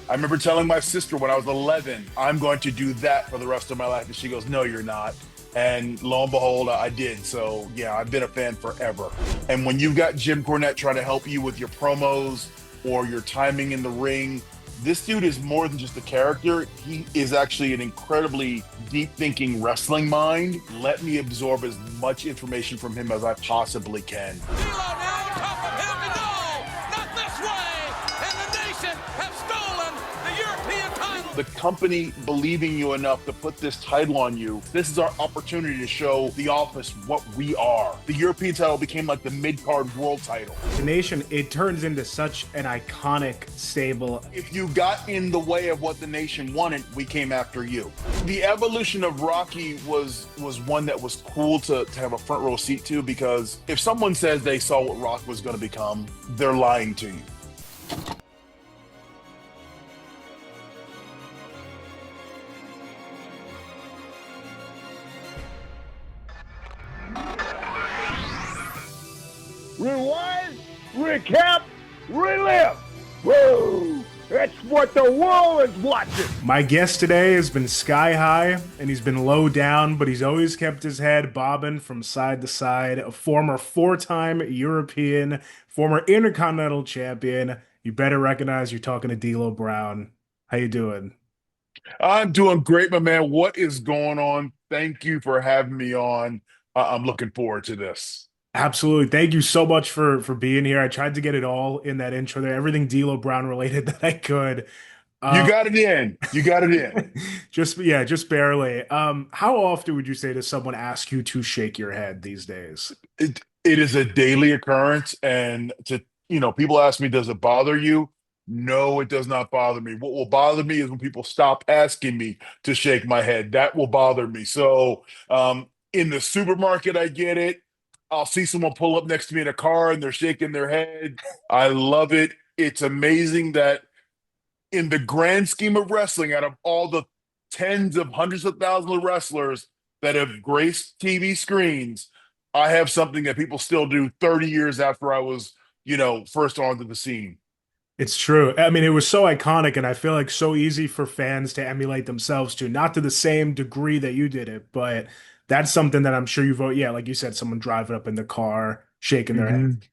I remember telling my sister when I was 11, I'm going to do that for the rest of my life. And she goes, no, you're not. And lo and behold, I did. So yeah, I've been a fan forever. And when you've got Jim Cornette trying to help you with your promos or your timing in the ring, this dude is more than just a character. He is actually an incredibly deep thinking wrestling mind. Let me absorb as much information from him as I possibly can. The company believing you enough to put this title on you, this is our opportunity to show the office what we are. The European title became like the mid-card world title. The Nation, it turns into such an iconic stable. If you got in the way of what the Nation wanted, we came after you. The evolution of Rocky was one that was cool to have a front row seat to, because if someone says they saw what Rock was going to become, they're lying to you. Rewind, recap, relive. Whoa! That's what the world is watching. My guest today has been sky high and he's been low down, but he's always kept his head bobbing from side to side. A former four-time European, former Intercontinental Champion. You better recognize you're talking to D'Lo Brown. How you doing? I'm doing great, my man. What is going on? Thank you for having me on. I'm looking forward to this. Absolutely. Thank you so much for being here. I tried to get it all in that intro there, everything D'Lo Brown related that I could. You got it in. You got it in. just barely. How often would you say does someone ask you to shake your head these days? It is a daily occurrence, and people ask me, does it bother you? No, it does not bother me. What will bother me is when people stop asking me to shake my head. That will bother me. So, in the supermarket, I get it. I'll see someone pull up next to me in a car and they're shaking their head. I love it. It's amazing that in the grand scheme of wrestling, out of all the tens of hundreds of thousands of wrestlers that have graced TV screens, I have something that people still do 30 years after I was, first onto the scene. It's true. I mean, it was so iconic, and I feel like so easy for fans to emulate themselves to, not to the same degree that you did it, but that's something that I'm sure you've, yeah, like you said, someone driving up in the car, shaking their head.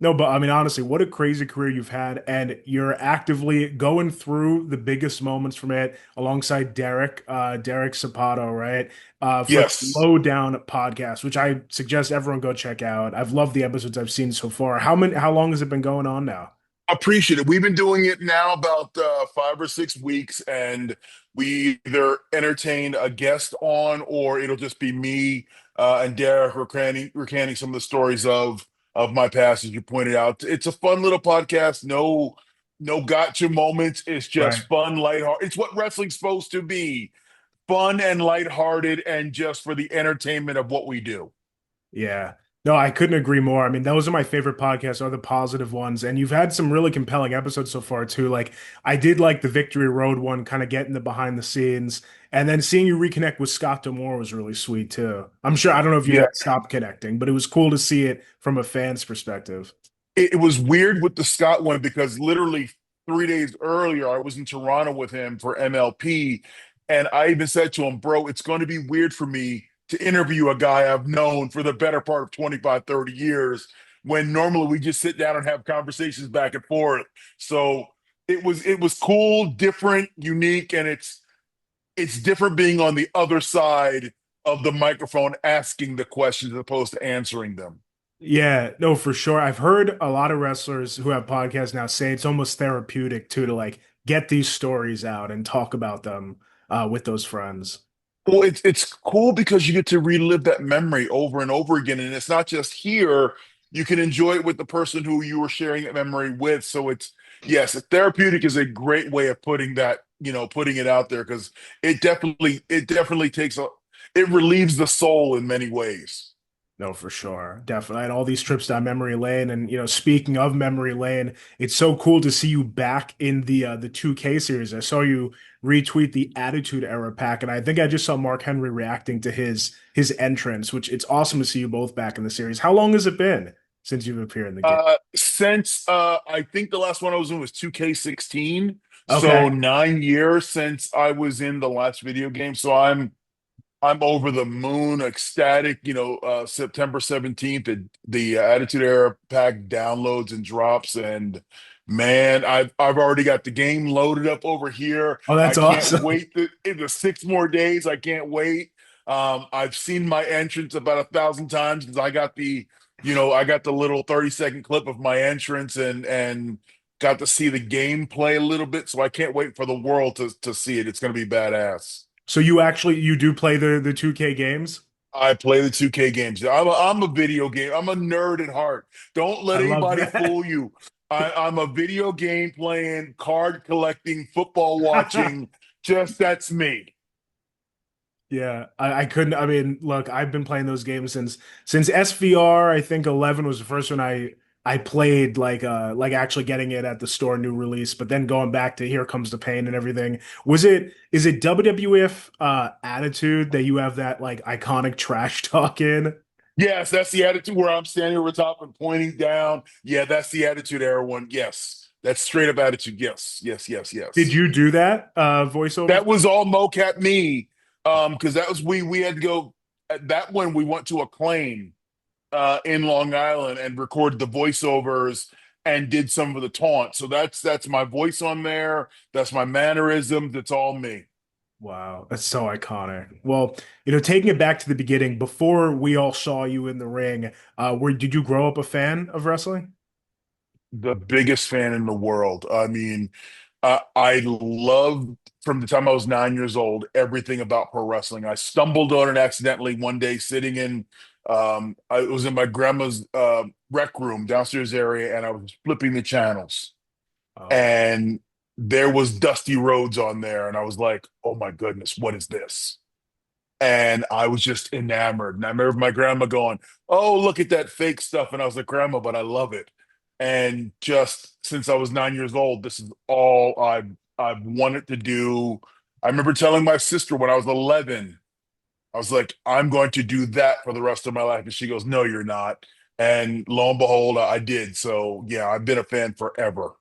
No, but I mean, honestly, what a crazy career you've had, and you're actively going through the biggest moments from it alongside Derek Sabato, right? For Yes. the Low Down podcast, which I suggest everyone go check out. I've loved the episodes I've seen so far. How long has it been going on now? Appreciate it. We've been doing it now about 5 or 6 weeks, and we either entertain a guest on, or it'll just be me and Derek recanting some of the stories of my past, as you pointed out. It's a fun little podcast. No gotcha moments. It's Right. just fun, lighthearted. It's what wrestling's supposed to be: fun and lighthearted, and just for the entertainment of what we do. Yeah. No, I couldn't agree more. I mean, those are my favorite podcasts, are the positive ones. And you've had some really compelling episodes so far, too. Like, I did like the Victory Road one, kind of getting the behind the scenes. And then seeing you reconnect with Scott D'Amore was really sweet, too. I'm sure, I don't know if you Yeah. guys stopped connecting, but it was cool to see it from a fan's perspective. It was weird with the Scott one, because literally 3 days earlier, I was in Toronto with him for MLP. And I even said to him, bro, it's going to be weird for me to interview a guy I've known for the better part of 25, 30 years, when normally we just sit down and have conversations back and forth. So it was cool, different, unique, and it's different being on the other side of the microphone asking the questions as opposed to answering them. Yeah, no, for sure. I've heard a lot of wrestlers who have podcasts now say it's almost therapeutic, too, to like get these stories out and talk about them with those friends. Well, it's cool because you get to relive that memory over and over again, and it's not just here. You can enjoy it with the person who you were sharing that memory with. So yes, therapeutic is a great way of putting that, putting it out there, because it definitely it relieves the soul in many ways. No, for sure. Definitely. And all these trips down memory lane. And, speaking of memory lane, it's so cool to see you back in the 2K series. I saw you retweet the Attitude Era pack, and I think I just saw Mark Henry reacting to his entrance, which it's awesome to see you both back in the series. How long has it been? since you've appeared in the game? Since I think the last one I was in was 2K16. So Okay. 9 years since I was in the last video game. So I'm over the moon, ecstatic. September 17th, the Attitude Era pack downloads and drops, and man, I've already got the game loaded up over here. Oh, I that's can't awesome. wait in the 6 more days. I can't wait. I've seen my entrance about 1,000 times because I got the little 30-second clip of my entrance and got to see the gameplay a little bit. So I can't wait for the world to see it. It's going to be badass. So you do play the 2K games? I play the 2K games. I'm a video game. I'm a nerd at heart. Don't I let love anybody that. fool you. I'm a video game playing, card collecting, football watching. Just that's me. Yeah, I couldn't. I mean, look, I've been playing those games since SVR. I think 11 was the first one I played, like actually getting it at the store, new release. But then going back to Here Comes the Pain and everything. Is it WWF Attitude that you have that like iconic trash talk in? Yes, that's the attitude where I'm standing over top and pointing down. Yeah, that's the attitude era one. Yes, that's straight up attitude. Yes, yes, yes, Did yes. you do that voiceover? That was all mocap me. Because that was we had to go at that one we went to Acclaim in Long Island and recorded the voiceovers and did some of the taunts. So that's my voice on there. That's my mannerisms. It's all me. Wow, that's so iconic. Well, taking it back to the beginning, before we all saw you in the ring, where did you grow up a fan of wrestling? The biggest fan in the world. I mean, I loved from the time I was 9 years old everything about pro wrestling. I stumbled on it accidentally one day sitting in. I was in my grandma's rec room downstairs area, and I was flipping the channels, Oh, wow. and there was Dusty Rhodes on there, and I was like, "Oh my goodness, what is this?" And I was just enamored. And I remember my grandma going, "Oh, look at that fake stuff." And I was like, "Grandma, but I love it." And just since I was 9 years old, this is all I've wanted to do. I remember telling my sister when I was 11, I was like, "I'm going to do that for the rest of my life." And she goes, "No, you're not." And lo and behold, I did. So yeah, I've been a fan forever.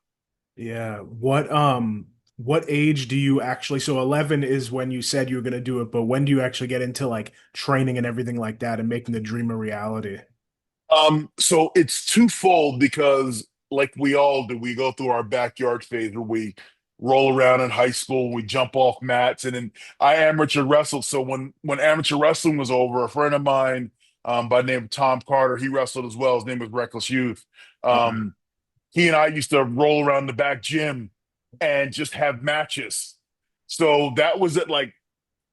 Yeah. What age do you actually, so 11 is when you said you were going to do it, but when do you actually get into like training and everything like that and making the dream a reality? So it's twofold because, like we all do, we go through our backyard phase where we roll around in high school, we jump off mats, and then I amateur wrestled. So when amateur wrestling was over, a friend of mine, by the name of Tom Carter, he wrestled as well. His name was Reckless Youth. Okay. Um, he and I used to roll around the back gym and just have matches. So that was at like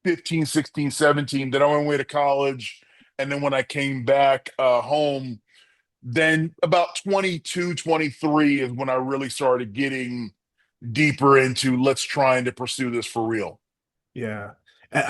15, 16, 17. Then I went away to college. And then when I came back home, then about 22, 23 is when I really started getting deeper into let's trying to pursue this for real. Yeah.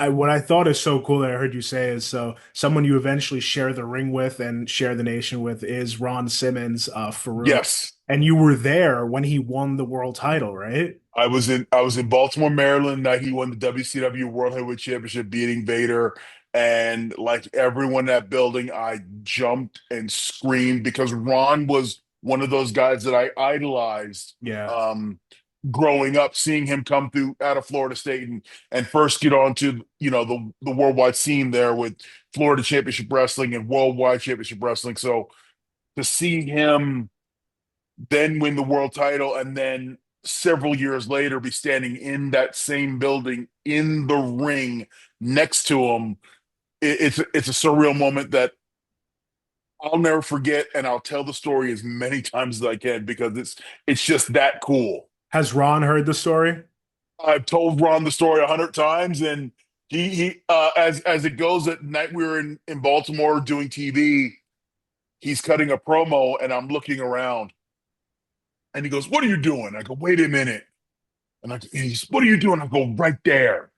What I thought is so cool that I heard you say is so someone you eventually share the ring with and share the nation with is Ron Simmons, for real. Yes. And you were there when he won the world title, right? I was in Baltimore, Maryland. That he won the WCW World Heavyweight Championship, beating Vader, and like everyone in that building, I jumped and screamed because Ron was one of those guys that I idolized. Yeah. Um, Growing up, seeing him come through out of Florida State and first get onto the worldwide scene there with Florida Championship Wrestling and Worldwide Championship Wrestling. So to see him then win the world title, and then several years later be standing in that same building in the ring next to him. It's a surreal moment that I'll never forget, and I'll tell the story as many times as I can because it's just that cool. Has Ron heard the story? I've told Ron the story 100 times, and as it goes, at night we were in Baltimore doing TV. He's cutting a promo, and I'm looking around. And he goes, "What are you doing?" I go, "Wait a minute." And he's, "What are you doing?" I go, "Right there."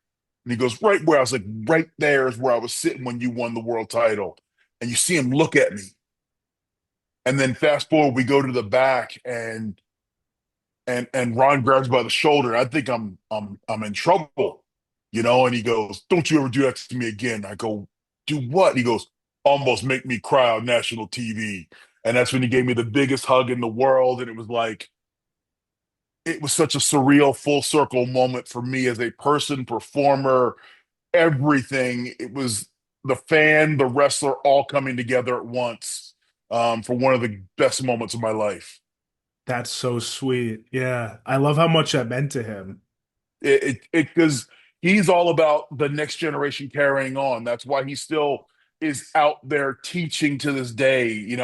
And he goes, "Right where?" I was like, "Right there is where I was sitting when you won the world title." And you see him look at me. And then fast forward, we go to the back, and Ron grabs by the shoulder. I think I'm in trouble, And he goes, "Don't you ever do that to me again." I go, "Do what?" He goes, "Almost make me cry on national TV." And that's when he gave me the biggest hug in the world. And it was such a surreal full circle moment for me as a person, performer, everything. It was the fan, the wrestler, all coming together at once for one of the best moments of my life. That's so sweet. Yeah. I love how much that meant to him. Because he's all about the next generation carrying on. That's why he still is out there teaching to this day.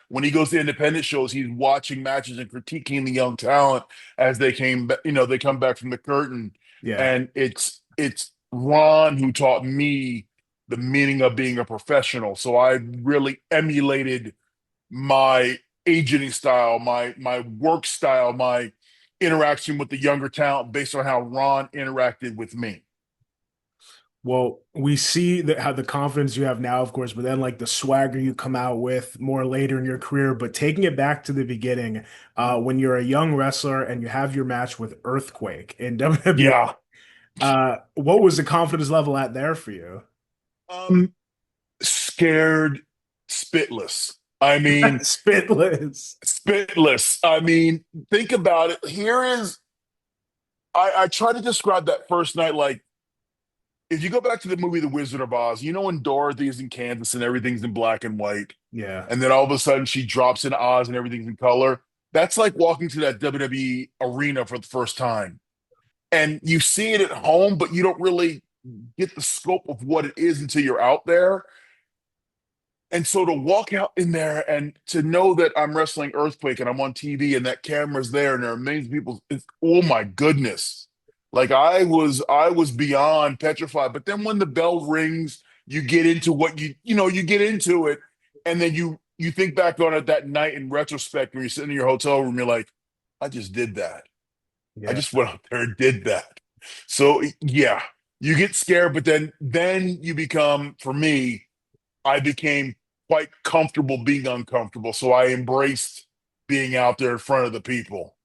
When he goes to independent shows, he's watching matches and critiquing the young talent as they they come back from the curtain. Yeah. And it's Ron who taught me the meaning of being a professional. So I really emulated my agenting style, my work style, my interaction with the younger talent based on how Ron interacted with me. Well, we see that how the confidence you have now, of course, but then like the swagger you come out with more later in your career. But taking it back to the beginning, when you're a young wrestler and you have your match with Earthquake in WWE, Yeah. what was the confidence level at there for you? Um, Scared, spitless. I mean, Spitless. spitless. I mean, think about it. I try to describe that first night like if you go back to the movie The Wizard of Oz, when Dorothy's in Kansas and everything's in black and white, Yeah. and then all of a sudden she drops in Oz and everything's in color. That's like walking to that WWE arena for the first time. And you see it at home, but you don't really get the scope of what it is until you're out there. And so to walk out in there and to know that I'm wrestling Earthquake and I'm on TV and that camera's there and there are millions of people, oh my goodness. Like I was beyond petrified. But then when the bell rings, you get into what you get into it, and then you think back on it that night in retrospect when you're sitting in your hotel room, you're like, I just did that. I Yeah. just went out there and did that. So yeah, you get scared, but then you become, for me, I became quite comfortable being uncomfortable. So I embraced being out there in front of the people.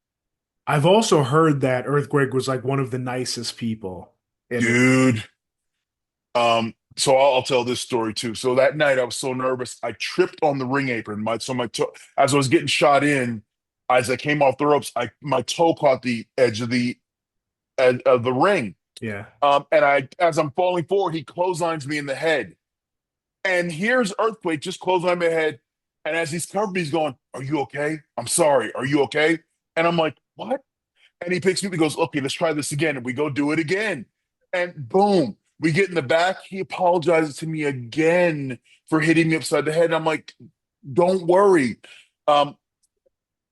I've also heard that Earthquake was like one of the nicest people in. Dude. So I'll tell this story too. So that night I was so nervous, I tripped on the ring apron. As I was getting shot in, as I came off the ropes, my toe caught the edge of the ring. Yeah. As I'm falling forward, he clotheslines me in the head. And here's Earthquake just clothesline my head. And as he's covered me, he's going, "Are you okay? I'm sorry. Are you okay?" And I'm like, "What?" And he picks me up and goes, "Okay, let's try this again." And we go do it again. And boom, we get in the back. He apologizes to me again for hitting me upside the head. And I'm like, "Don't worry." Um,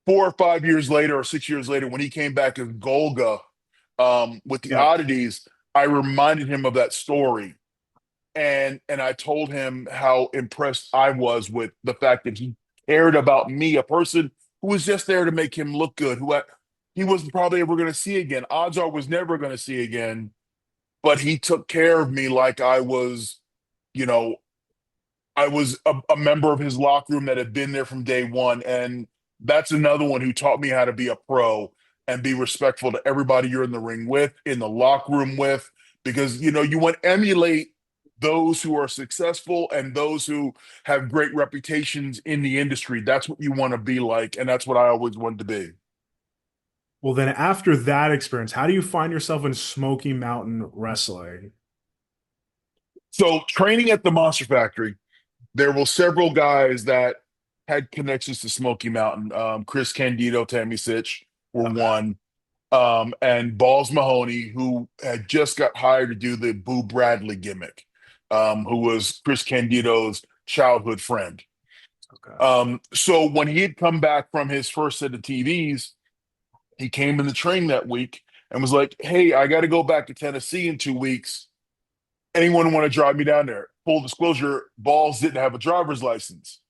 4 or 5 years later, or 6 years later, when he came back as Golga with the Yeah. oddities, I reminded him of that story. And I told him how impressed I was with the fact that he cared about me, a person who was just there to make him look good, he wasn't probably ever going to see again. Odds are was never going to see again, but he took care of me like you know, I was a member of his locker room that had been there from day one. And that's another one who taught me how to be a pro and be respectful to everybody you're in the ring with, in the locker room with, because, you want to emulate those who are successful and those who have great reputations in the industry. That's what you want to be like. And that's what I always wanted to be. Well, then after that experience, how do you find yourself in Smoky Mountain Wrestling? So training at the Monster Factory, there were several guys that had connections to Smoky Mountain. Chris Candido, Tammy Sitch were Okay. one. And Balls Mahoney, who had just got hired to do the Boo Bradley gimmick, who was Chris Candido's childhood friend. Okay. So when he had come back from his first set of TVs, he came in the training that week and was like, "Hey, I got to go back to Tennessee in 2 weeks. Anyone want to drive me down there?" Full disclosure, Balls didn't have a driver's license.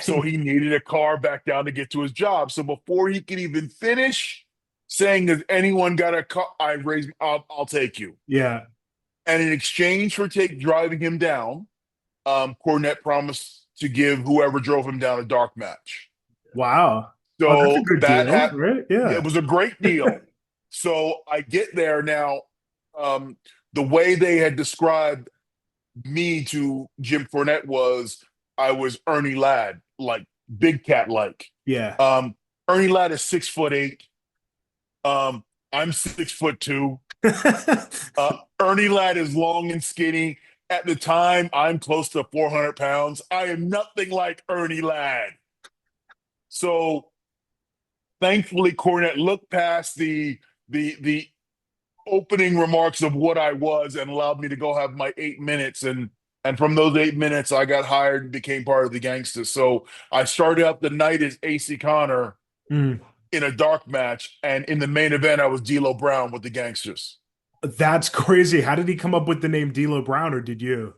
So Okay. he needed a car back down to get to his job. So before he could even finish saying, "Has anyone got a car?" I raised, I'll take you. Yeah. And in exchange for driving him down, Cornette promised to give whoever drove him down a dark match. Wow. Oh, that's a So good that deal, had right? it Yeah. was a great deal. So I get there now. The way they had described me to Jim Cornette was I was Ernie Ladd, like big cat like. Yeah. Ernie Ladd is 6'8". I'm 6'2". Ernie Ladd is long and skinny. At the time, I'm close to 400 pounds. I am nothing like Ernie Ladd. So thankfully, Cornette looked past the opening remarks of what I was and allowed me to go have my 8 minutes. And from those 8 minutes, I got hired and became part of the Gangsters. So I started out the night as AC Connor Mm. in a dark match, and in the main event, I was D'Lo Brown with the Gangsters. That's crazy. How did he come up with the name D'Lo Brown, or did you?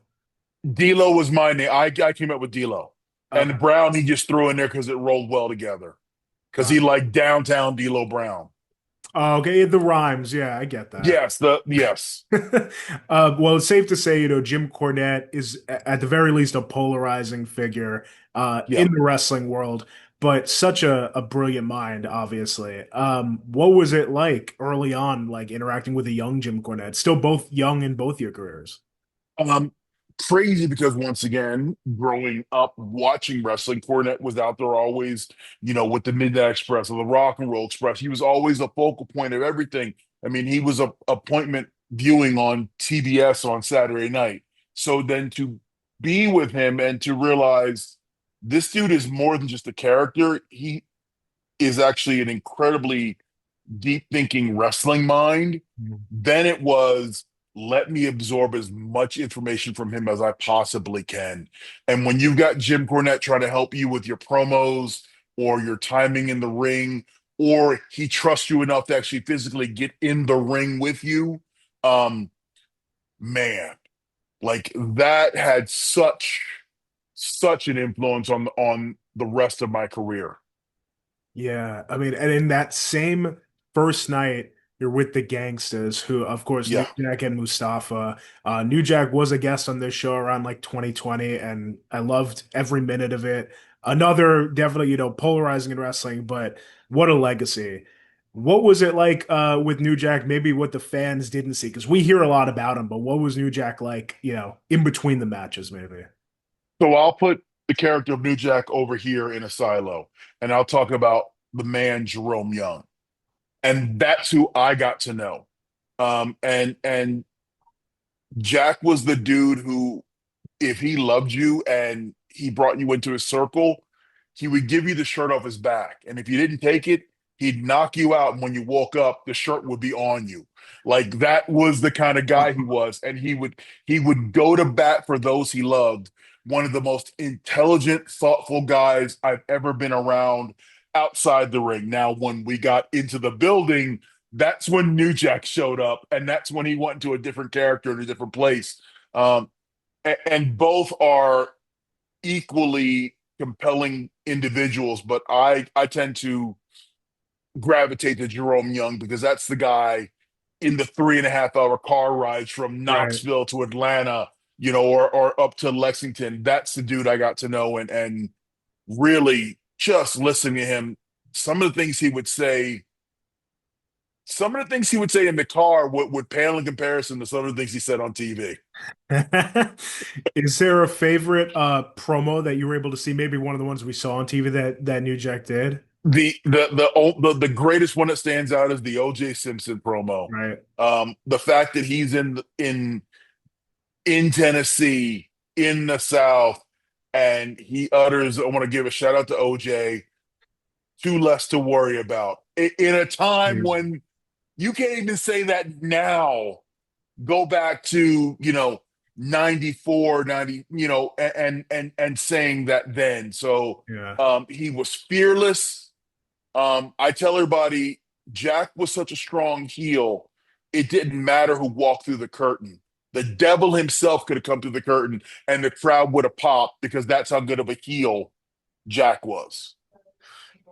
D'Lo was my name. I came up with D'Lo, Okay. and Brown he just threw in there because it rolled well together. Because he Got it. liked downtown D'Lo Brown. Oh, okay, the rhymes. Yeah, I get that. Yes. Well, it's safe to say, Jim Cornette is at the very least a polarizing figure Yeah. in the wrestling world, but such a brilliant mind, obviously. What was it like early on, like interacting with a young Jim Cornette? Still both young in both your careers. Um, Crazy because once again, growing up watching wrestling, Cornette was out there always, with the Midnight Express or the Rock and Roll Express. He was always a focal point of everything. I mean, he was a appointment viewing on TBS on Saturday night. So then to be with him and to realize this dude is more than just a character, he is actually an incredibly deep thinking wrestling mind. Then it was, let me absorb as much information from him as I possibly can. And when you've got Jim Cornette trying to help you with your promos or your timing in the ring, or he trusts you enough to actually physically get in the ring with you, um, man, like that had such an influence on the rest of my career. Yeah, I mean, and in that same first night, you're with the Gangsters, who, of course, New Yeah. Jack and Mustafa. New Jack was a guest on this show around like 2020, and I loved every minute of it. Another definitely, polarizing in wrestling, but what a legacy. What was it like with New Jack? Maybe what the fans didn't see, because we hear a lot about him, but what was New Jack like, in between the matches, maybe? So I'll put the character of New Jack over here in a silo, and I'll talk about the man Jerome Young, and that's who I got to know. And Jack was the dude who, if he loved you and he brought you into his circle, he would give you the shirt off his back, and if you didn't take it, he'd knock you out. And when you woke up, the shirt would be on you. Like that was the kind of guy he was, and he would go to bat for those he loved. One of the most intelligent, thoughtful guys I've ever been around outside the ring. Now, when we got into the building, that's when New Jack showed up, and that's when he went into a different character in a different place. And both are equally compelling individuals, but I tend to gravitate to Jerome Young because that's the guy in the 3.5 hour car rides from Right. Knoxville to Atlanta, or up to Lexington. That's the dude I got to know, and really just listening to him. Some of the things he would say, some of the things he would say in the car would pale in comparison to some of the things he said on TV. Is there a favorite promo that you were able to see? Maybe one of the ones we saw on TV that New Jack did, The greatest one that stands out is the OJ Simpson promo. right? The fact that he's in Tennessee, in the South, and he utters, I want to give a shout out to OJ, two less to worry about. In a time Amazing. when you can't even say that now, go back to, 94, 90, and saying that then. So Yeah. he was fearless. I tell everybody, Jack was such a strong heel. It didn't matter who walked through the curtain. The devil himself could have come through the curtain and the crowd would have popped because that's how good of a heel Jack was.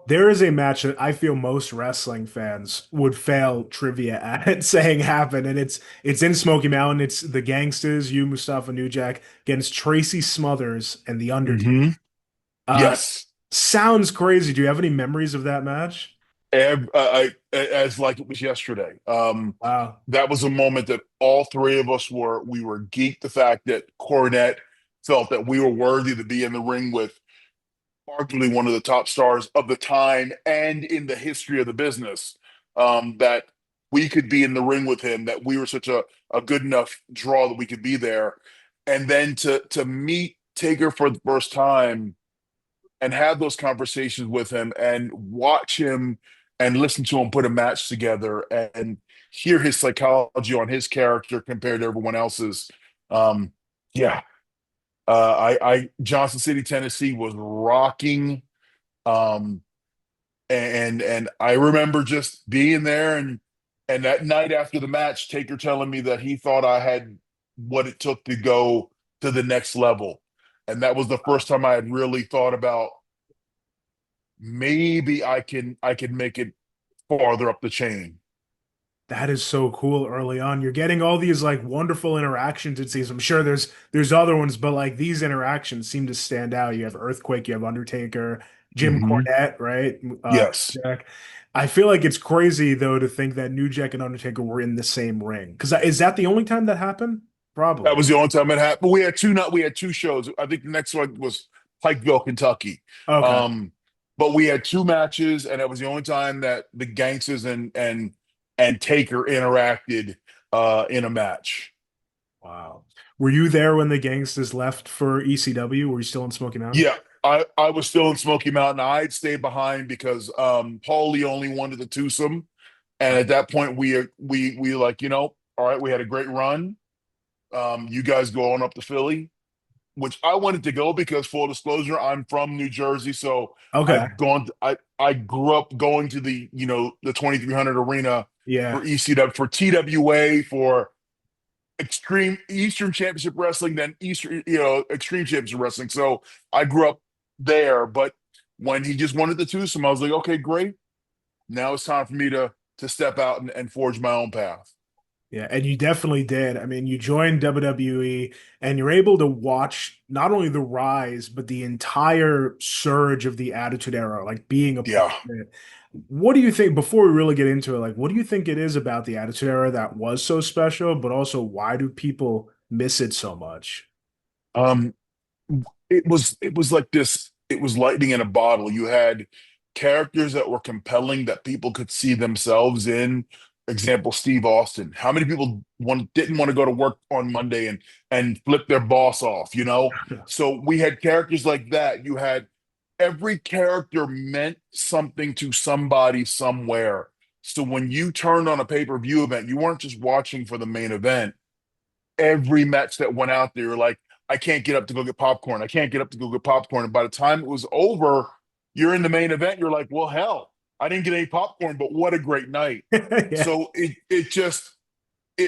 There is a match that I feel most wrestling fans would fail trivia at saying happened, and it's in Smoky Mountain. It's the Gangsters, you, Mustafa, New Jack against Tracy Smothers and the Undertaker. Mm-hmm. Uh, Yes. Sounds crazy. Do you have any memories of that match? As like it was yesterday. Wow. That was a moment that all three of us we were geeked the fact that Cornette felt that we were worthy to be in the ring with arguably one of the top stars of the time and in the history of the business. That we could be in the ring with him, that we were such a good enough draw that we could be there. And then to meet Taker for the first time and have those conversations with him and watch him and listen to him put a match together and hear his psychology on his character compared to everyone else's. Um, yeah. I Johnson City, Tennessee was rocking. Um, and I remember just being there and that night after the match, Taker telling me that he thought I had what it took to go to the next level. And that was the first time I had really thought about maybe I can make it farther up the chain. That is so cool early on. You're getting all these like wonderful interactions, it seems. I'm sure there's other ones, but like these interactions seem to stand out. You have Earthquake, you have Undertaker, Jim Hmm. Cornette, right? Yes. Jack. I feel like it's crazy though to think that New Jack and Undertaker were in the same ring. Because is that the only time that happened? That Probably. was the only time it happened. But we had two shows. I think the next one was Pikeville, Kentucky. Okay. Um, but we had two matches, and it was the only time that the Gangsters and Taker interacted in a match. Wow. Were you there when the Gangsters left for ECW? Were you still in Smoky Mountain? Yeah, I was still in Smoky Mountain. I'd stayed behind because Paulie only wanted the twosome, and at that point we like all right, we had a great run. You guys go on up to Philly, which I wanted to go because full disclosure, I'm from New Jersey, so Okay. I grew up going to the 2300 arena Yeah. for ECW, for TWA, for Extreme Eastern Championship Wrestling, then Eastern Extreme Championship Wrestling. So I grew up there, but when he just wanted the twosome, I was like, okay, great. Now it's time for me to step out and forge my own path. Yeah, and you definitely did. I mean, you joined WWE and you're able to watch not only the rise, but the entire surge of the Attitude Era, like being a part Yeah. of it. What do you think, before we really get into it, like what do you think it is about the Attitude Era that was so special, but also why do people miss it so much? Um, it was like this. It was lightning in a bottle. You had characters that were compelling that people could see themselves in. Example, Steve Austin. How many people didn't want to go to work on Monday and flip their boss off, you know? So we had characters like that. You had every character meant something to somebody somewhere. So when you turned on a pay-per-view event, you weren't just watching for the main event. Every match that went out there, like, I can't get up to go get popcorn. I can't get up to go get popcorn. And by the time it was over, you're in the main event. You're like, well, hell, I didn't get any popcorn, but what a great night. Yeah. So it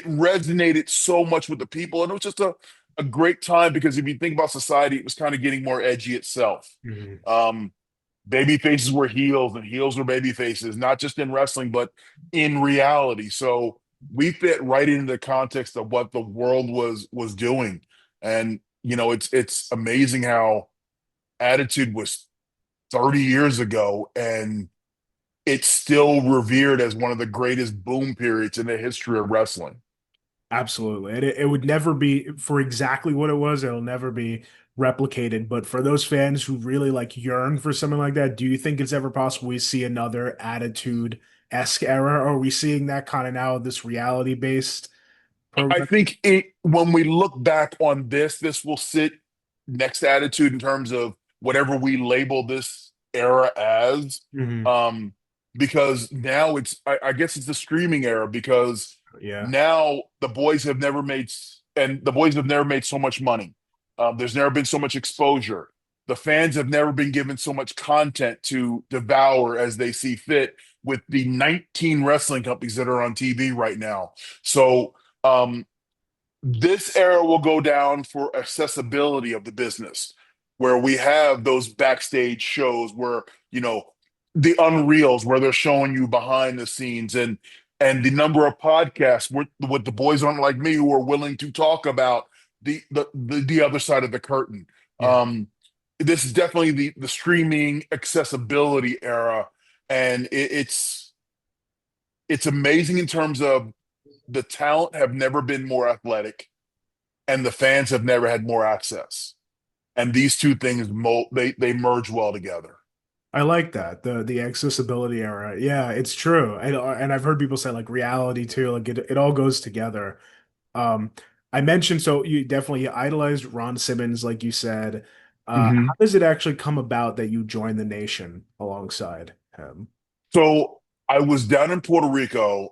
resonated so much with the people. And it was just a great time because if you think about society, it was kind of getting more edgy itself. Mhm. Um, Baby faces were heels and heels were baby faces, not just in wrestling, but in reality. So we fit right into the context of what the world was doing. And it's amazing how Attitude was 30 years ago and it's still revered as one of the greatest boom periods in the history of wrestling. Absolutely. It would never be for exactly what it was, it'll never be replicated. But for those fans who really like yearn for something like that, do you think it's ever possible we see another Attitude-esque era? Or are we seeing that kind of now, this reality-based I program? think when we look back on this will sit next to Attitude in terms of whatever we label this era as. Hmm. Um, because now I guess it's the streaming era because Yeah. now the boys have never made so much money. There's never been so much exposure. The fans have never been given so much content to devour as they see fit with the 19 wrestling companies that are on TV right now. So um, this era will go down for accessibility of the business, where we have those backstage shows where, the unreels where they're showing you behind the scenes and the number of podcasts with the boys on like me who are willing to talk about the other side of the curtain. Yeah. This is definitely the streaming accessibility era, and it's amazing in terms of the talent have never been more athletic and the fans have never had more access. and these two things they merge well together. I like that. The accessibility era. Yeah, it's true. And I've heard people say like reality too, like it all goes together. Um, I mentioned so you definitely idolized Ron Simmons, like you said. How does it actually come about that you joined the Nation alongside him? So I was down in Puerto Rico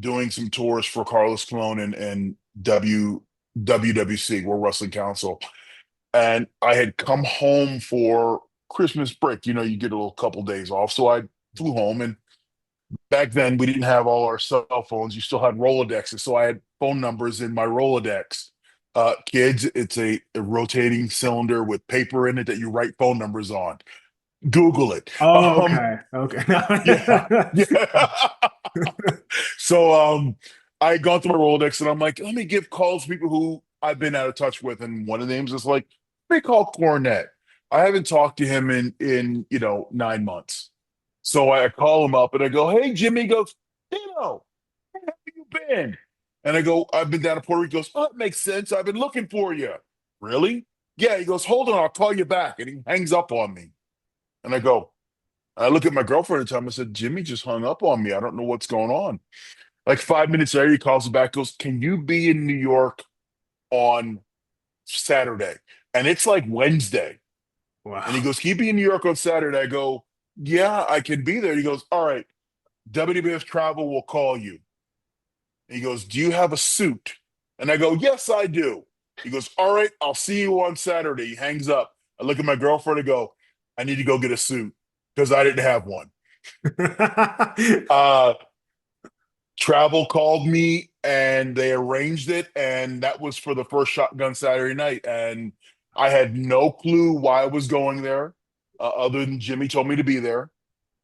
doing some tours for Carlos Colon and WWC, World Wrestling Council. And I had come home for Christmas break. You know, you get a little couple days off. So I flew home. And back then, we didn't have all our cell phones. You still had Rolodexes. So I had phone numbers in my Rolodex. Kids, it's a rotating cylinder with paper in it that you write phone numbers on. Google it. Oh, Um, okay. Okay. yeah, yeah. So I had gone through my Rolodex and I'm like, let me give calls to people who I've been out of touch with. And one of the names is like, let me call Cornette. I haven't talked to him in 9 months. So I call him up and I go, hey Jimmy. He goes, Dino, where have you been? And I go, I've been down to Puerto Rico. He goes, oh, it makes sense. I've been looking for you. Really? Yeah. He goes, hold on, I'll call you back. And he hangs up on me. And I look at my girlfriend at the time. I said, Jimmy just hung up on me. I don't know what's going on. Like 5 minutes later, he calls me back, goes, can you be in New York on Saturday? And it's like Wednesday. And he Wow. goes, can you be in New York on Saturday? I go, yeah, I can be there. He goes, all right, WWF Travel will call you. And he goes, do you have a suit? And I go, yes, I do. He goes, all right, I'll see you on Saturday. He hangs up. I look at my girlfriend and go, I need to go get a suit because I didn't have one. Uh, Travel called me and they arranged it, and that was for the first Shotgun Saturday night. And I had no clue why I was going there, other than Jimmy told me to be there.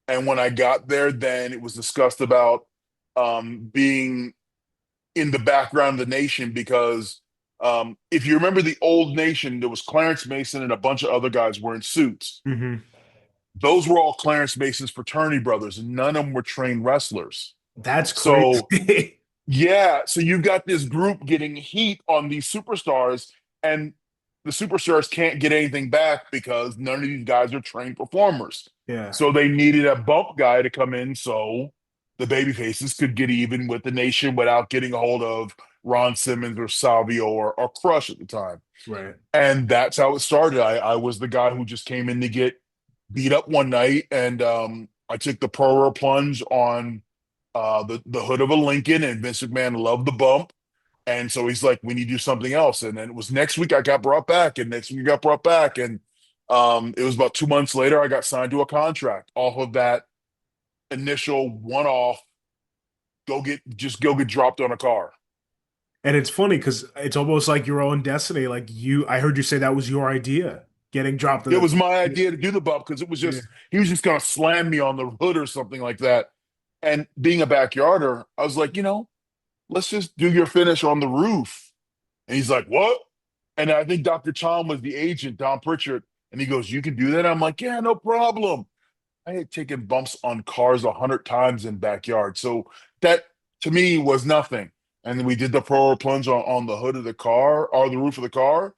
And when I got there, then it was discussed about being in the background of the Nation because if you remember the old Nation, there was Clarence Mason and a bunch of other guys wearing suits. hmm Those were all Clarence Mason's fraternity brothers, and none of them were trained wrestlers. That's So crazy. yeah, so you've got this group getting heat on these superstars, and the superstars can't get anything back because none of these guys are trained performers. Yeah. So they needed a bump guy to come in so the baby faces could get even with the Nation without getting a hold of Ron Simmons or Salvio or Crush at the time. Right. And that's how it started. I was the guy who just came in to get beat up one night, and I took the pro plunge on the hood of a Lincoln, and Vince McMahon loved the bump. And so he's like, we need to do something else. And then it was next week I got brought back, and next week I got brought back. And it was about 2 months later, I got signed to a contract off of that initial one-off, go get dropped on a car. And it's funny because it's almost like your own destiny. Like I heard you say that was your idea, getting dropped in It the. was my idea to do the bump because it was Yeah. just, he was just going to slam me on the hood or something like that. And being a backyarder, I was like, let's just do your finish on the roof. And he's like, what? And I think Dr. Tom was the agent, Don Pritchard. And he goes, you can do that? I'm like, yeah, no problem. I had taken bumps on cars 100 times in backyard. So that to me was nothing. And then we did the pro plunge on the hood of the car or the roof of the car.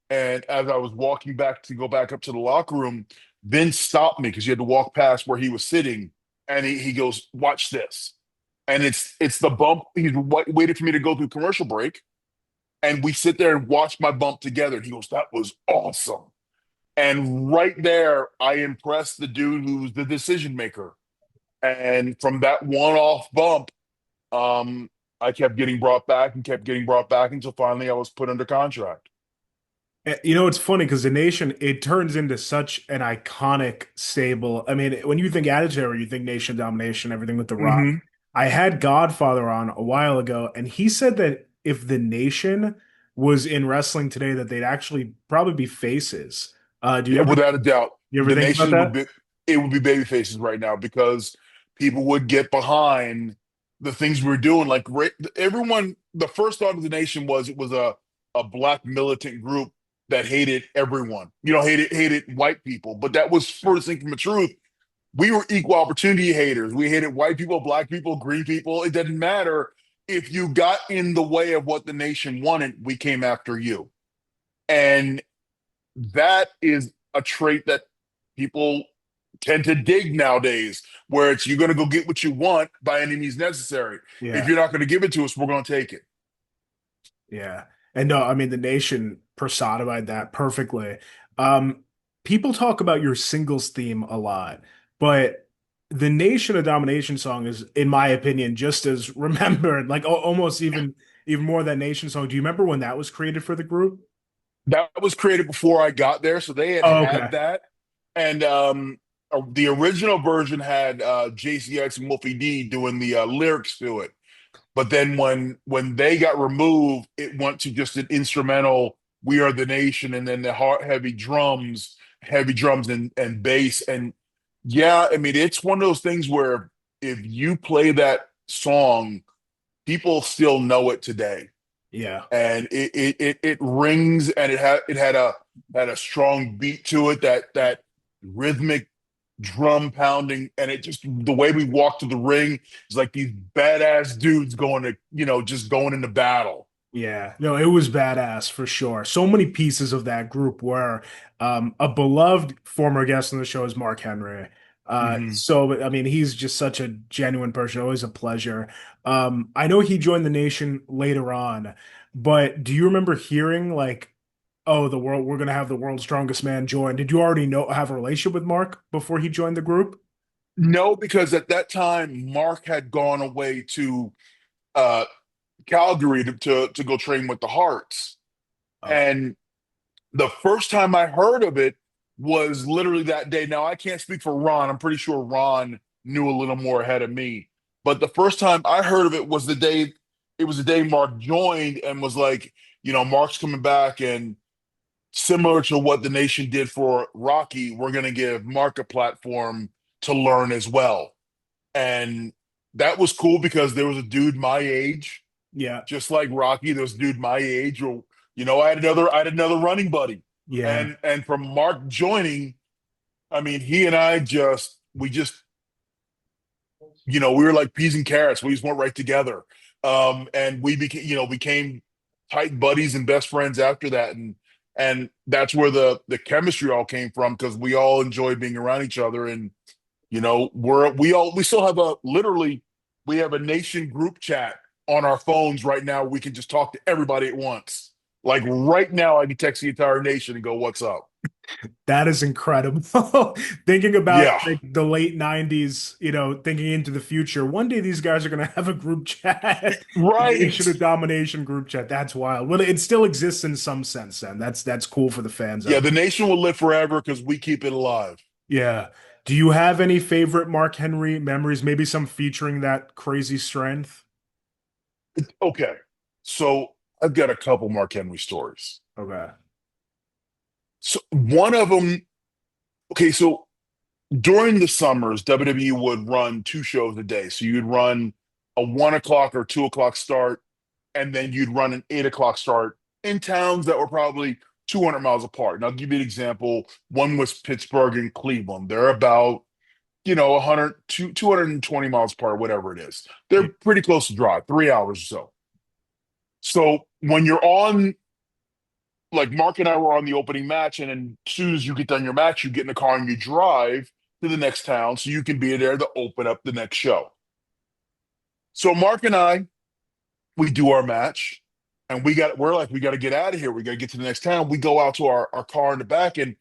And as I was walking back to go back up to the locker room, Vince stopped me because you had to walk past where he was sitting. And he goes, watch this. And it's the bump. He's waited for me to go through commercial break. And we sit there and watch my bump together. And he goes, that was awesome. And right there, I impressed the dude who's the decision maker. And from that one-off bump, I kept getting brought back and kept getting brought back until finally I was put under contract. It's funny because the Nation, it turns into such an iconic stable. I mean, when you think Attitude Era, you think Nation Domination, everything with The Rock. Mm-hmm. I had Godfather on a while ago, and he said that if the Nation was in wrestling today, that they'd actually probably be faces. Do Yeah, without a doubt, you ever the think about nation would that? be it would be baby faces right now because people would get behind the things we were doing. Like everyone, the first thought of the nation was it was a black militant group that hated everyone. Hated white people. But that was furthest thing from the truth. We were equal opportunity haters. We hated white people, black people, green people. It didn't matter. If you got in the way of what the nation wanted, we came after you. And that is a trait that people tend to dig nowadays, where it's you're going to go get what you want by any means necessary. If Yeah. you're not going to give it to us, we're going to take it. Yeah. And no, I mean the Nation personified that perfectly. Um, People talk about your singles theme a lot, but the Nation of Domination song is, in my opinion, just as remembered, like almost even more than Nation song. Do you remember when that was created for the group? That was created before I got there, so they had Oh, okay. had that, and the original version had JCX and Wolfie D doing the lyrics to it. But then when they got removed, it went to just an instrumental "We Are the Nation," and then the heavy drums and bass. And yeah, I mean, it's one of those things where if you play that song, people still know it today, Yeah. and it rings, and it had a strong beat to it, that rhythmic drum pounding, and it just the way we walk to the ring is like these badass dudes going to just going into battle. Yeah, no, it was badass for sure. So many pieces of that group were a beloved former guest on the show is Mark Henry. Hmm. So I mean, he's just such a genuine person, always a pleasure. I know he joined the Nation later on, but do you remember hearing like, oh, we're gonna have the world's strongest man join? Did you already have a relationship with Mark before he joined the group? No, because at that time Mark had gone away to uh Calgary to go train with the Hearts, Oh, and the first time I heard of it was literally that day. Now, I can't speak for Ron. I'm pretty sure Ron knew a little more ahead of me. But the first time I heard of it was the day Mark joined and was like, Mark's coming back. And similar to what the Nation did for Rocky, we're going to give Mark a platform to learn as well. And that was cool because there was a dude my age, yeah, just like Rocky. There was a dude my age, or I had another running buddy, yeah. and from Mark joining, I mean, he and I we were like peas and carrots. We just went right together, and we became tight buddies and best friends after that, and that's where the chemistry all came from because we all enjoy being around each other, and we still have we have a Nation group chat on our phones right now. We can just talk to everybody at once. Like right now, I can text the entire nation and go, "What's up?" That is incredible. Thinking about Yeah, like the late 90s, thinking into the future. One day these guys are going to have a group chat, right. Nation of Domination group chat. That's wild. Well, it still exists in some sense, then. That's cool for the fans Yeah, out the there. nation will live forever because we keep it alive. Yeah. Do you have any favorite Mark Henry memories? Maybe some featuring that crazy strength? Okay, so I've got a couple Mark Henry stories. Okay. So one of them, okay, so during the summers, WWE would run two shows a day. So you'd run a 1 o'clock or 2 o'clock start, and then you'd run an 8 o'clock start in towns that were probably 200 miles apart. And I'll give you an example. One was Pittsburgh and Cleveland. They're about, 100, 220 miles apart, whatever it is. Yeah. They're pretty close to drive, 3 hours or so. So when you're on, like Mark and I were on the opening match, and then as soon as you get done your match, you get in the car and you drive to the next town so you can be there to open up the next show. So Mark and I, we do our match, and we're like, we got to get out of here. We got to get to the next town. We go out to our car in the back, and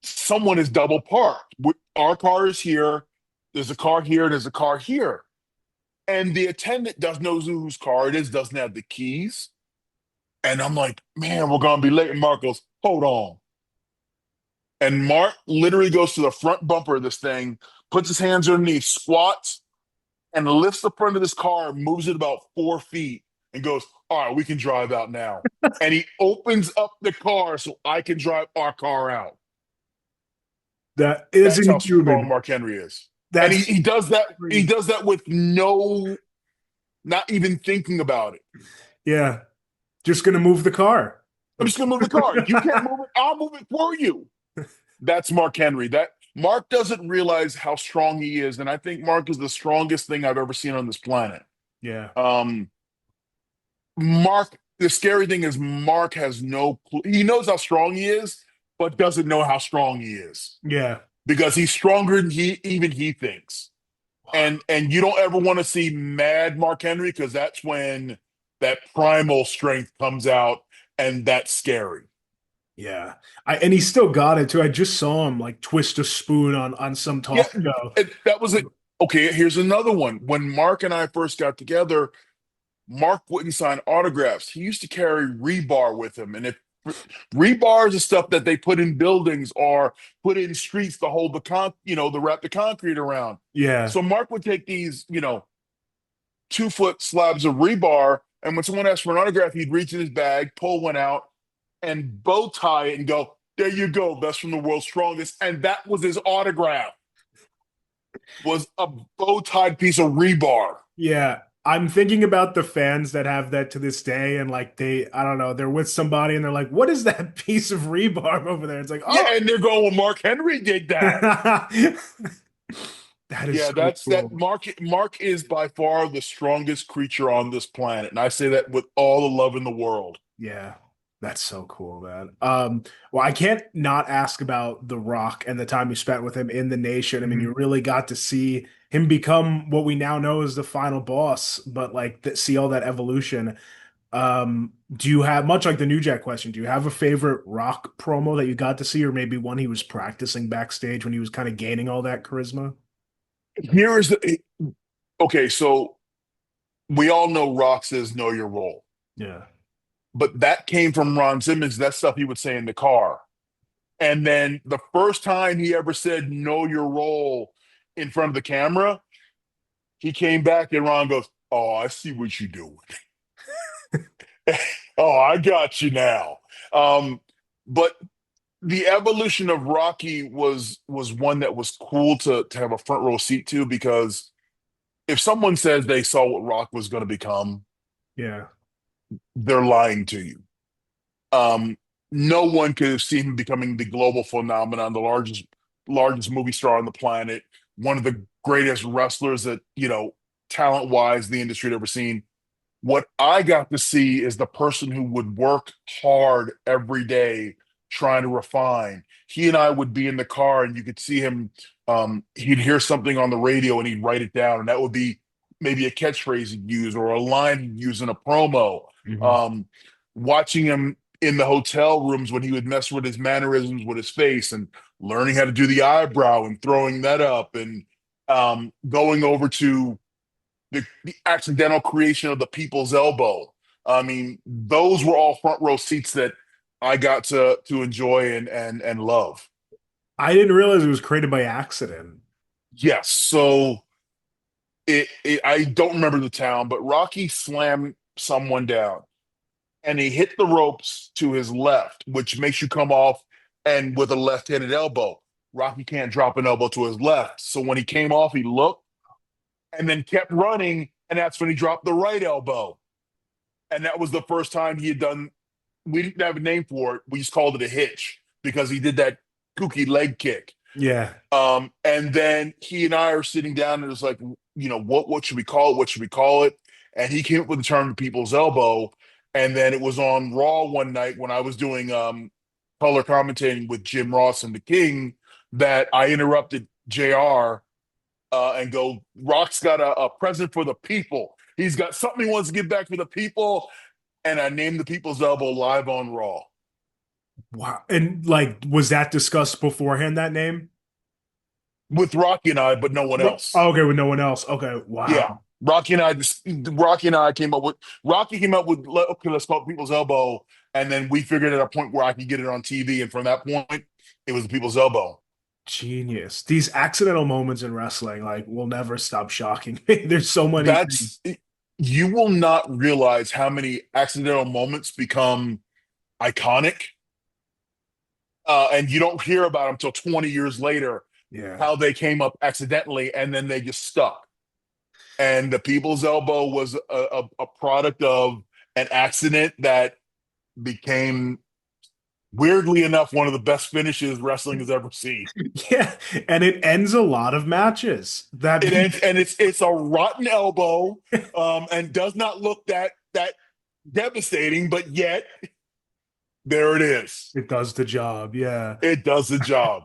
someone is double parked. Our car is here. There's a car here. There's a car here. And the attendant doesn't know whose car it is, doesn't have the keys. And I'm like, man, we're going to be late. And Mark goes, hold on. And Mark literally goes to the front bumper of this thing, puts his hands underneath, squats, and lifts the front of this car, moves it about 4 feet, and goes, all right, we can drive out now. And he opens up the car so I can drive our car out. That is That's how strong inhuman. Mark Henry is. And he, That's he does that, he crazy. does that with not even thinking about it. Yeah. Just gonna move the car. I'm just gonna move the car. You can't move it, I'll move it for you. That's Mark Henry. That Mark doesn't realize how strong he is, and I think Mark is the strongest thing I've ever seen on this planet. Yeah. Mark, the scary thing is Mark has no clue. He knows how strong he is, but doesn't know how strong he is Yeah. because he's stronger than he thinks. And you don't ever want to see mad Mark Henry because that's when that primal strength comes out, and that's scary. Yeah. And he still got it too. I just saw him like twist a spoon on some Yeah, talk show. that was it. Okay, here's another one. When Mark and I first got together, Mark wouldn't sign autographs. He used to carry rebar with him, and if rebar is the stuff that they put in buildings or put in streets to hold to wrap the concrete around. Yeah. So Mark would take these, 2-foot slabs of rebar, and when someone asked for an autograph, he'd reach in his bag, pull one out, and bow tie it and go, "There you go, best from the world's strongest." And that was his autograph. Was a bow tied piece of rebar. Yeah. I'm thinking about the fans that have that to this day, and like I don't know, they're with somebody and they're like, "What is that piece of rebar over there?" It's like, oh, Yeah, and they're going, "Well, Mark Henry did that." that is Yeah, so that's that. cool. Mark is by far the strongest creature on this planet, and I say that with all the love in the world. Yeah, that's so cool, man. Well, I can't not ask about The Rock and the time you spent with him in the Nation. I mean, you really got to see him become what we now know as the final boss, but like see all that evolution. Do you have much like the New Jack question? Do you have a favorite Rock promo that you got to see, or maybe one he was practicing backstage when he was kind of gaining all that charisma? Here is the okay. So we all know Rock says "Know your role," Yeah, but that came from Ron Simmons. That's stuff he would say in the car. And then the first time he ever said "Know your role" in front of the camera, he came back and Ron goes, "Oh, I see what you're doing. Oh, I got you now." But the evolution of Rocky was one that was cool to have a front row seat to, because if someone says they saw what Rock was going to become, yeah, they're lying to you. Um, no one could have seen him becoming the global phenomenon, the largest movie star on the planet, one of the greatest wrestlers that, talent wise, the industry had ever seen. What I got to see is the person who would work hard every day trying to refine. He and I would be in the car and you could see him. He'd hear something on the radio and he'd write it down, and that would be maybe a catchphrase he'd use or a line he'd use in a promo. Mhm. Um, Watching him in the hotel rooms when he would mess with his mannerisms with his face and learning how to do the eyebrow and throwing that up, and going over to the accidental creation of the people's elbow. I mean, those were all front row seats that I got to enjoy and love. I didn't realize it was created by accident. Yes. So I don't remember the town, but Rocky slammed someone down and he hit the ropes to his left, which makes you come off and with a left-handed elbow. Rocky can't drop an elbow to his left. So when he came off, he looked and then kept running, and that's when he dropped the right elbow. And that was the first time he had done, we didn't have a name for it. We just called it a hitch because he did that kooky leg kick. Yeah, And then he and I are sitting down and it's like, what should we call it? What should we call it? And he came up with the term people's elbow. And then it was on Raw one night when I was doing color commentating with Jim Ross and the King that I interrupted JR and go, "Rock's got a present for the people. He's got something he wants to give back to the people." And I named the people's elbow live on Raw. wow. And like, was that discussed beforehand, that name? With Rocky and I, but no one else. Oh, okay, with no one else. Okay, wow. Yeah. Rocky came up with, okay, let's call it people's elbow. And then we figured at a point where I could get it on TV. And from that point, it was the people's elbow. Genius. These accidental moments in wrestling, like, will never stop shocking me. There's so many. You will not realize how many accidental moments become iconic. And you don't hear about them until 20 years later, Yeah. how they came up accidentally and then they just stuck. And the people's elbow was a product of an accident that became, weirdly enough, one of the best finishes wrestling has ever seen. Yeah, and it ends a lot of matches. It ends, and it's a rotten elbow, and does not look that devastating, but yet There it is. It does the job. Yeah. It does the job.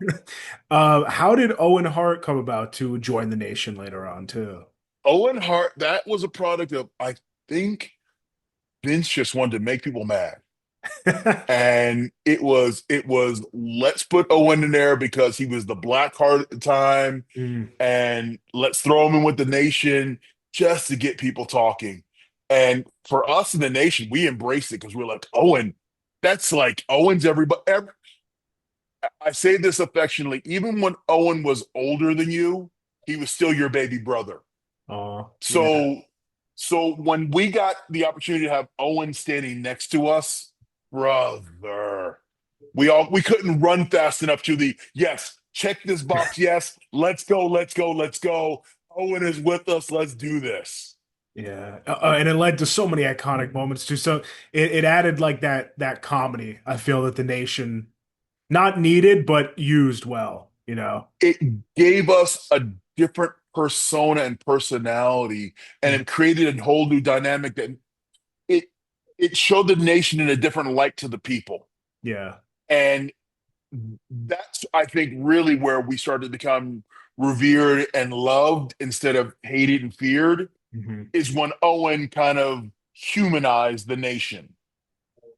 How did Owen Hart come about to join the Nation later on too? Owen Hart, that was a product of, I think Vince just wanted to make people mad. And it was let's put Owen in there because he was the black heart at the time, Mm, and let's throw him in with the Nation just to get people talking. And for us in the Nation, we embraced it because we're like, Owen, that's like Owen's everybody. I say this affectionately, even when Owen was older than you, he was still your baby brother. oh, yeah. So so when we got the opportunity to have Owen standing next to us, brother, we couldn't run fast enough to the yes, check this box, yes, let's go, let's go, let's go. Owen is with us, let's do this. Yeah, and it led to so many iconic moments too. So it added like that comedy. I feel that the Nation not needed, but used well. You know. It gave us a different persona and personality, and Mhm. it created a whole new dynamic that it it showed the Nation in a different light to the people. Yeah. And that's, I think, really where we started to become revered and loved instead of hated and feared, Mhm. is when Owen kind of humanized the Nation.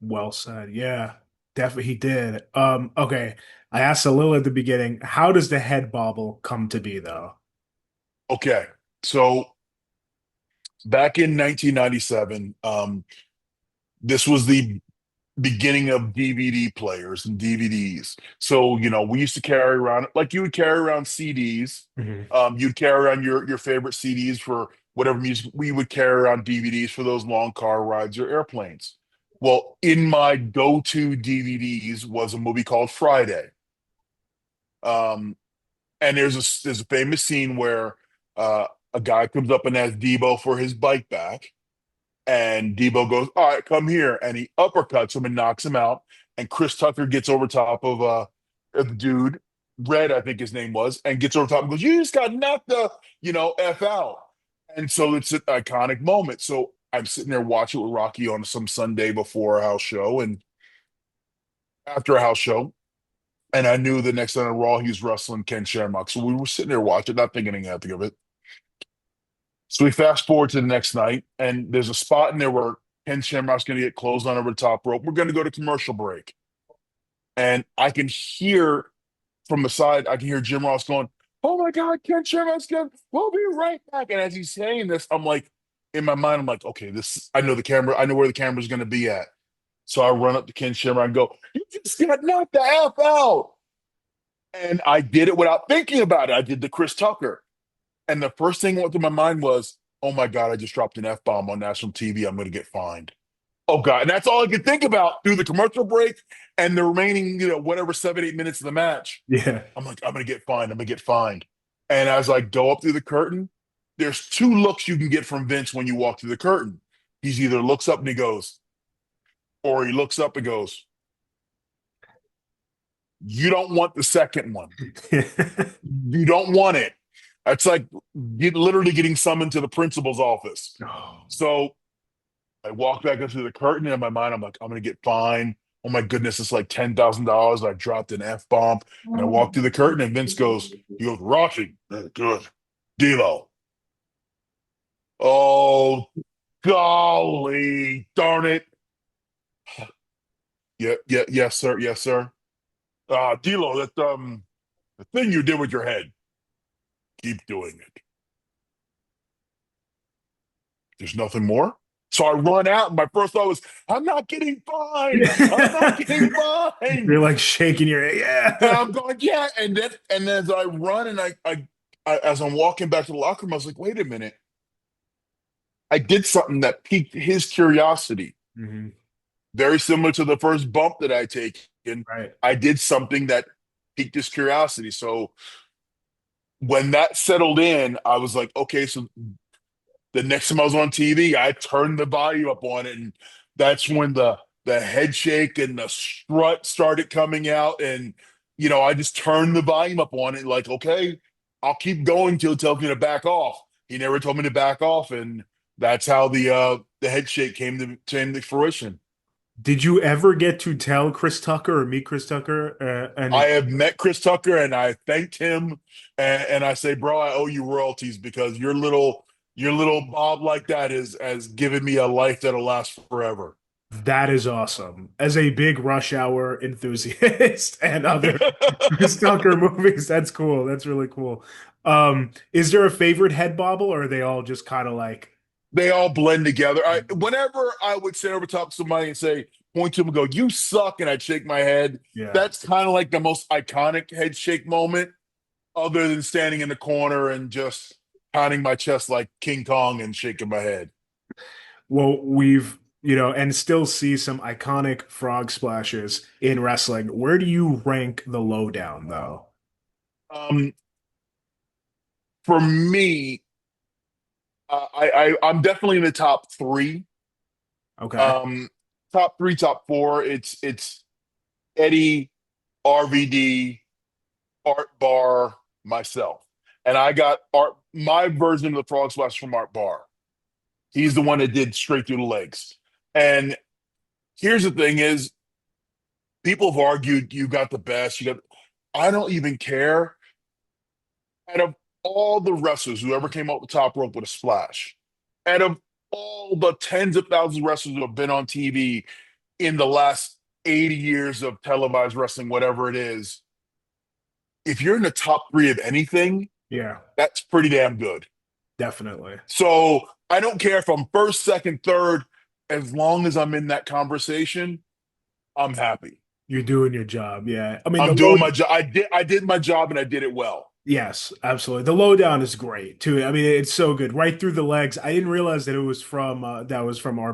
Well said. Yeah, definitely he did. Okay. I asked a little at the beginning, how does the head bobble come to be though? Okay, so back in 1997, this was the beginning of DVD players and DVDs. So, we used to carry around, like you would carry around CDs. Mhm. You'd carry around your favorite CDs for whatever music. We would carry around DVDs for those long car rides or airplanes. Well, in my go-to DVDs was a movie called Friday. Um, and there's a famous scene where a guy comes up and asks Debo for his bike back. And Debo goes, "All right, come here." And he uppercuts him and knocks him out. And Chris Tucker gets over top of the dude, Red, I think his name was, and gets over top and goes, "You just got knocked F out." And so it's an iconic moment. So I'm sitting there watching it with Rocky on some Sunday before a house show and after a house show. And I knew the next night on Raw, he was wrestling Ken Shamrock. So we were sitting there watching, not thinking anything of it. So we fast forward to the next night, and there's a spot in there where Ken Shamrock's going to get closed on over the top rope. We're going to go to commercial break. And I can hear from the side, I can hear Jim Ross going, "Oh my God, Ken Shamrock's going, we'll be right back." And as he's saying this, I'm like, in my mind, I'm like, okay, I know the camera, I know where the camera's going to be at. So I run up to Ken Shamrock and go, "You just got knocked the F out." And I did it without thinking about it. I did the Chris Tucker. And the first thing that went through my mind was, oh my God, I just dropped an F bomb on national TV. I'm going to get fined. Oh God. And that's all I could think about through the commercial break and the remaining, whatever 7, 8 minutes of the match. Yeah. I'm like, I'm going to get fined. I'm going to get fined. And as I go up through the curtain, there's two looks you can get from Vince when you walk through the curtain. He's either looks up and he goes, or he looks up and goes, "You don't want the second one. You don't want it." It's like literally getting summoned to the principal's office. Oh. So I walk back up to the curtain, and in my mind, I'm like, I'm going to get fined. Oh my goodness, it's like $10,000. I dropped an F bomb. And I walk through the curtain, and Vince he goes, "Rocky, good. D'Lo." Oh, golly, darn it. Yeah, yeah, yes, sir. Yes, sir. D'Lo, the thing you did with your head, keep doing it. There's nothing more. So I run out, and my first thought was, I'm not getting fined. I'm not getting fined. You're like shaking your head. And Yeah. I'm going, yeah. And as I run and as I'm walking back to the locker room, I was like, wait a minute. I did something that piqued his curiosity. Mhm. Very similar to the first bump that I take. And Right. I did something that piqued his curiosity. So when that settled in, I was like, okay, so the next time I was on TV, I turned the volume up on it, and that's when the head shake and the strut started coming out. And I just turned the volume up on it, like, okay, I'll keep going till he tells me to back off. He never told me to back off, and that's how the head shake came to fruition. Did you ever get to tell Chris Tucker or meet Chris Tucker? I have met Chris Tucker and I thanked him and I say, bro, I owe you royalties because your little Bob like that has given me a life that'll last forever. That is awesome. As a big Rush Hour enthusiast and other Chris Tucker movies, that's cool. That's really cool. Is there a favorite head bobble, or are they all just kind of like, They all blend together. Whenever I would sit over top of somebody and say, point to them and go, you suck, and I'd shake my head. yeah? That's kind of like the most iconic head shake moment, other than standing in the corner and just pounding my chest like King Kong and shaking my head. Well, and still see some iconic frog splashes in wrestling. Where do you rank the lowdown, though? Um, for me, I'm definitely in the top three. Okay. Um, top three, top four. It's Eddie, RVD, Art Bar, myself, and I got Art. My version of the frog splash from Art Bar. He's the one that did straight through the legs. And here's the thing: is people have argued you got the best. You got. I don't even care. Out of all the wrestlers who ever came up the top rope with a splash, out of all the tens of thousands of wrestlers who have been on TV in the last 80 years of televised wrestling, whatever it is, if you're in the top three of anything, Yeah, that's pretty damn good. definitely. So I don't care if I'm first, second, third, as long as I'm in that conversation, I'm happy. You're doing your job. Yeah. I mean, I'm doing my job. I did my job and I did it well. yes, absolutely. The lowdown is great too. I mean, it's so good. Right through the legs. I didn't realize that it was from Art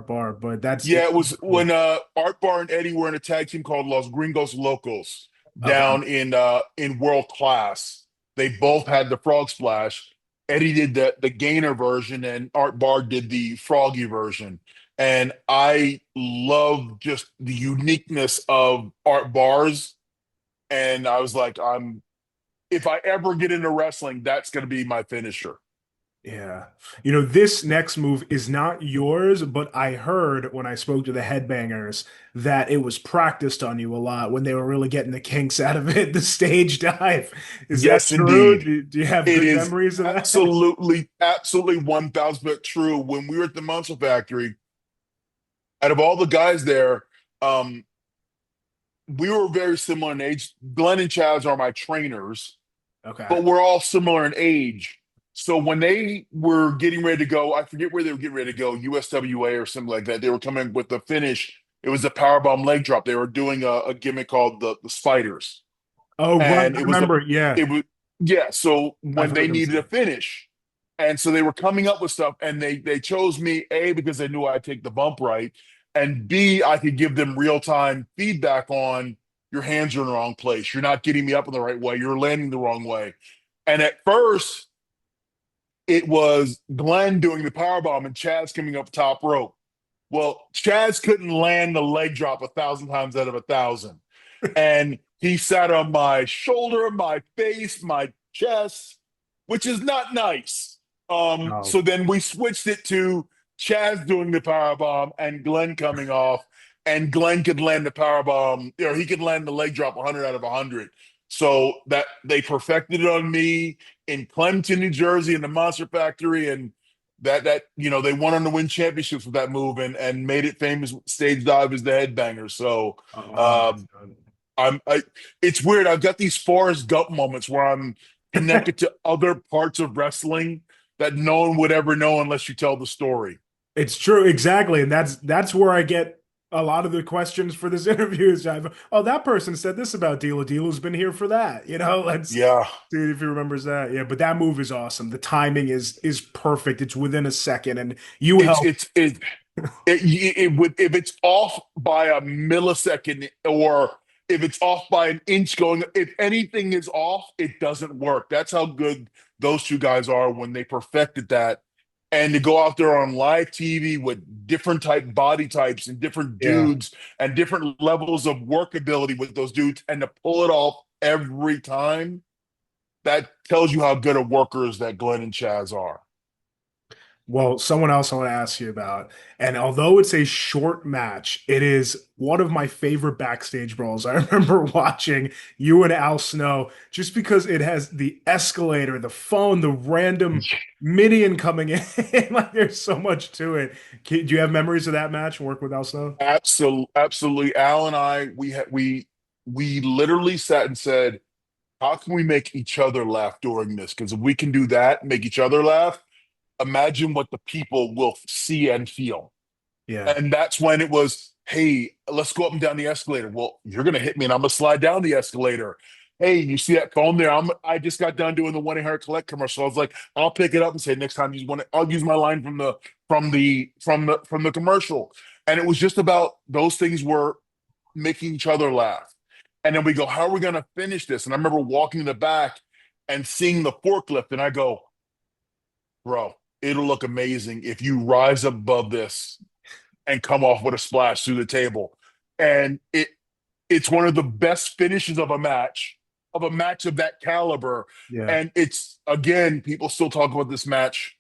Bar, but Yeah, it's it was cool. when Art Bar and Eddie were in a tag team called Los Gringos Locos Okay. down in world class. They both had the frog splash. Eddie did the gainer version and Art Bar did the froggy version. And I love just the uniqueness of Art Bars. And I was like, if I ever get into wrestling, that's gonna be my finisher. Yeah. This next move is not yours, but I heard when I spoke to the headbangers that it was practiced on you a lot when they were really getting the kinks out of it, the stage dive. Is that Yes, true? indeed. Do you have It good is memories of that? absolutely, absolutely 1000% true. When we were at the Monster Factory, out of all the guys there, um, we were very similar in age. Glenn and Chaz are my trainers, Okay. but we're all similar in age. So when they were getting ready to go, I forget where they were getting ready to go, USWA or something like that. They were coming with the finish. It was a powerbomb leg drop. They were doing a gimmick called the Spiders, Oh, right. and I remember. Yeah. it was yeah. So I've when they heard them needed say. a finish, and so they were coming up with stuff, and they chose me A because they knew I'd take the bump right, and B I could give them real time feedback on your hands are in the wrong place, you're not getting me up in the right way, you're landing the wrong way, and at first it was Glenn doing the power bomb and Chaz coming up top rope. Well, Chaz couldn't land the leg drop 1,000 times out of 1,000 and he sat on my shoulder, my face, my chest, which is not nice. No. So then we switched it to Chaz doing the power bomb and Glenn coming off, and Glenn could land the power bomb, or he could land the leg drop 100 out of 100. So that they perfected it on me in Clemson, New Jersey, in the Monster Factory, and they won on the win championships with that move and made it famous with stage dive as the headbanger. So Oh, uh, man. it's weird. I've got these Forrest Gump moments where I'm connected to other parts of wrestling that no one would ever know unless you tell the story. It's true, exactly, and that's where I get a lot of the questions for this interview. Oh, that person said this about Dealer. Dealer's been here for that. Let's Yeah, see if he remembers that. Yeah, but that move is awesome. The timing is perfect. It's within a second, and you it's help. it's it it would if it's off by a millisecond or if it's off by an inch going, if anything is off, it doesn't work. That's how good those two guys are when they perfected that. And to go out there on live TV with different type body types and different Yeah. dudes and different levels of workability with those dudes and to pull it off every time, that tells you how good of workers that Glenn and Chaz are. Well, someone else I want to ask you about, and although it's a short match, it is one of my favorite backstage brawls. I remember watching you and Al Snow just because it has the escalator, the phone, the random minion coming in. Like there's so much to it. Do you have memories of that match and work with Al Snow? Absolutely, absolutely. Al and I, we literally sat and said, how can we make each other laugh during this? Because if we can do that, make each other laugh, imagine what the people will see and feel. Yeah. And that's when it was, hey, let's go up and down the escalator. Well, you're gonna hit me and I'm gonna slide down the escalator. Hey, you see that phone there? I just got done doing the 1-800-collect commercial. I was like, I'll pick it up and say next time you want it, I'll use my line from the commercial. And it was just about those things were making each other laugh. And then we go, how are we gonna finish this? And I remember walking in the back and seeing the forklift, and I go, bro, it'll look amazing if you rise above this and come off with a splash through the table. And it's one of the best finishes of a match of that caliber. Yeah. And it's again, people still talk about this match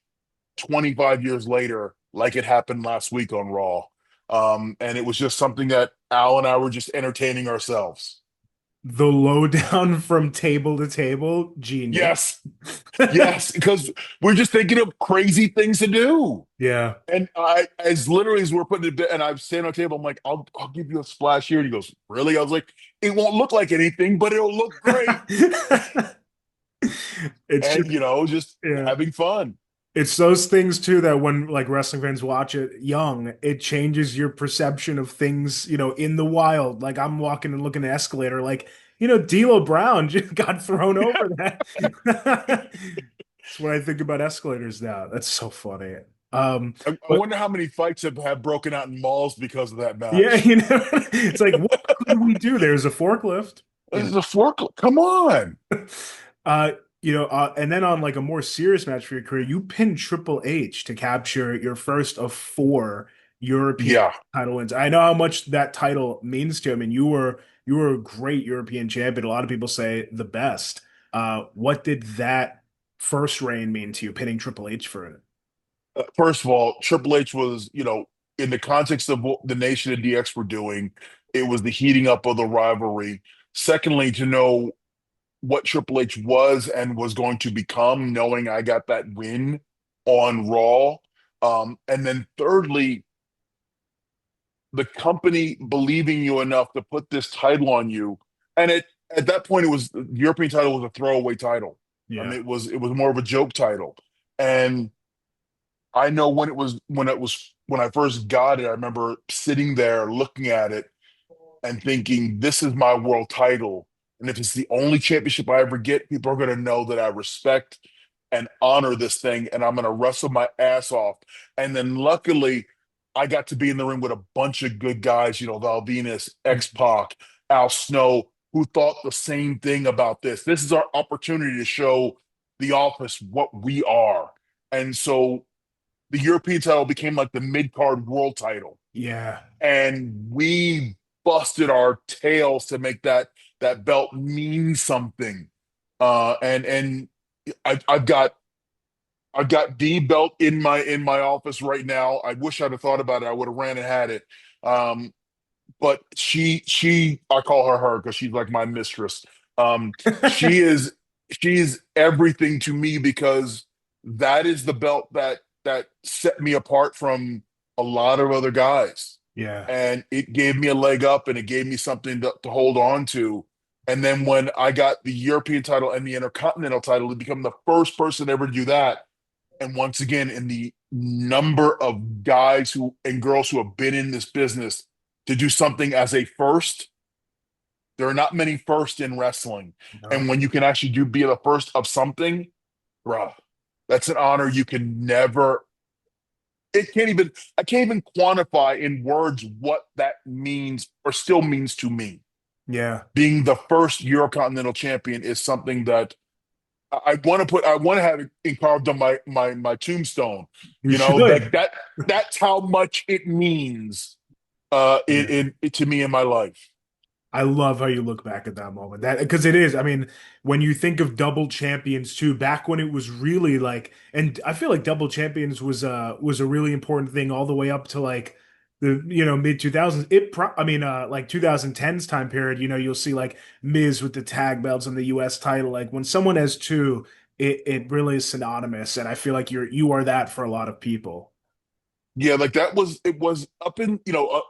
25 years later, like it happened last week on Raw. And it was just something that Al and I were just entertaining ourselves. The lowdown from table to table, genius. Yes, yes, because we're just thinking of crazy things to do. Yeah. And as literally as we're putting it, and I'm standing on the table, I'm like, I'll give you a splash here. And he goes, really? I was like, it won't look like anything, but it'll look great. It's And just, just yeah. having fun. It's those things too that when like wrestling fans watch it young, it changes your perception of things, in the wild. Like I'm walking and looking at escalator, like, D'Lo Brown just got thrown over that. That's what I think about escalators now. That's so funny. I But wonder how many fights have broken out in malls because of that yeah, match. it's like, what could we do? There's a forklift. This is a fork. Come on. Uh, and then on like a more serious match for your career, you pinned Triple H to capture your first of four European Yeah. title wins. I know how much that title means to you. I mean, you were a great European champion. A lot of people say the best. What did that first reign mean to you, pinning Triple H for it? First of all, Triple H was, in the context of what the Nation and DX were doing, it was the heating up of the rivalry. Secondly, to know what Triple H was and was going to become, knowing I got that win on Raw. And then thirdly, the company believing you enough to put this title on you. And at that point, it was the European title was a throwaway title. Yeah. It was more of a joke title. And I know when I first got it, I remember sitting there looking at it and thinking, this is my world title. And if it's the only championship I ever get, people are going to know that I respect and honor this thing, and I'm going to wrestle my ass off. And then luckily, I got to be in the ring with a bunch of good guys, Val Venus, X-Pac, Al Snow, who thought the same thing about this. This is our opportunity to show the office what we are. And so the European title became like the mid-card world title. Yeah. And we busted our tails to make that belt mean something. And I've got the belt in my office right now. I wish I'd have thought about it. I would have ran and had it. But she I call her because she's like my mistress. She is she's everything to me because that is the belt that set me apart from a lot of other guys. Yeah. And it gave me a leg up and it gave me something to hold on to. And then when I got the European title and the Intercontinental title, to become the first person ever to do that. And once again, in the number of guys and girls who have been in this business to do something as a first, there are not many first in wrestling. No. And when you can actually be the first of something, bro, that's an honor you can never. I can't even quantify in words what that means or still means to me. Yeah. Being the first Eurocontinental champion is something that I want to have it carved on my tombstone. Like that's how much it means Yeah. to me in my life. I love how you look back at that moment. That because it is. I mean, when you think of double champions too, back when it was really like, and I feel like double champions was a really important thing all the way up to like the mid 2000s. I mean like 2010s time period. You'll see like Miz with the tag belts and the U.S. title. Like when someone has two, it really is synonymous, and I feel like you are that for a lot of people. Yeah, like it was up in,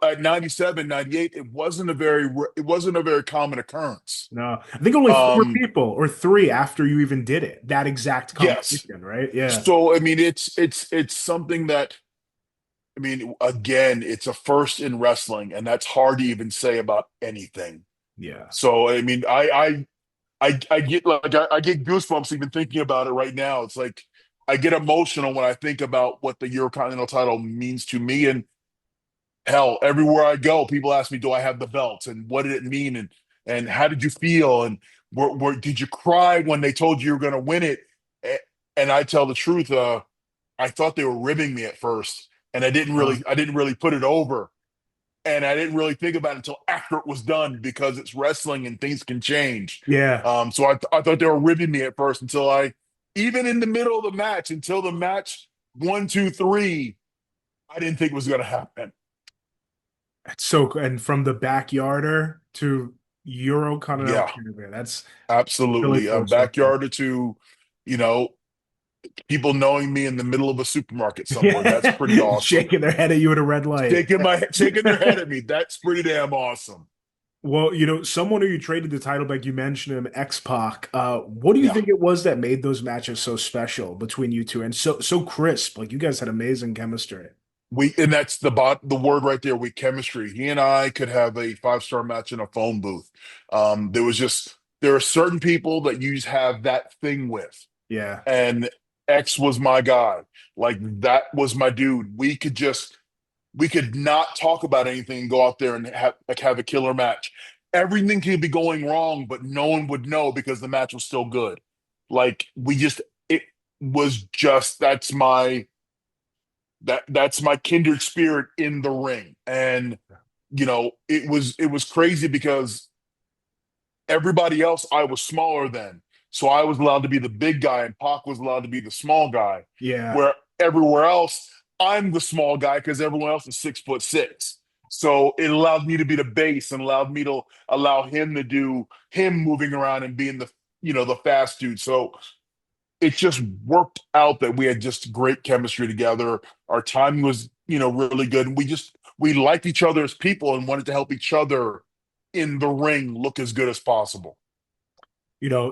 at 97, 98. It wasn't a very common occurrence. No, I think only four Um, people or three after you even did it. That exact yes. competition, right? Yeah. So, I mean, it's something that, I mean, again, it's a first in wrestling, and that's hard to even say about anything. Yeah. So, I mean, I get like I get goosebumps even thinking about it right now. It's like I get emotional when I think about what the Eurocontinental title means to me. And hell, everywhere I go, people ask me, "Do I have the belts?" and what did it mean, and how did you feel, and did you cry when they told you were going to win it? And I tell the truth. I thought they were ribbing me at first, and I didn't really put it over, and I didn't really think about it until after it was done because it's wrestling and things can change. Yeah. So I thought they were ribbing me at first until even in the middle of the match, until the match one, two, three, I didn't think it was going to happen. And from the backyarder to Eurocontinental Yeah, Champion, that's really absolutely. full circle. Backyard to, you know, people knowing me in the middle of a supermarket somewhere. That's pretty Yeah. awesome. Shaking their head at you at a red light. Shaking their head at me. That's pretty damn awesome. Well, someone who you traded the title back, you mentioned him, X-Pac. What do you Yeah. think it was that made those matches so special between you two and so crisp? Like you guys had amazing chemistry. And that's the word right there. We chemistry. He and I could have a 5-star match in a phone booth. There are certain people that you just have that thing with, Yeah. and X was my guy. Like that was my dude. We could not talk about anything and go out there and have a killer match. Everything could be going wrong, but no one would know because the match was still good. Like it was just that's my kindred spirit in the ring. And it was crazy because everybody else I was smaller than. So I was allowed to be the big guy and Pac was allowed to be the small guy. Yeah. Where everywhere else, I'm the small guy because everyone else is 6'6". So it allowed me to be the base and allowed me to allow him to do him moving around and being the fast dude. So it just worked out that we had just great chemistry together. Our timing was, really good. And we liked each other as people and wanted to help each other in the ring look as good as possible.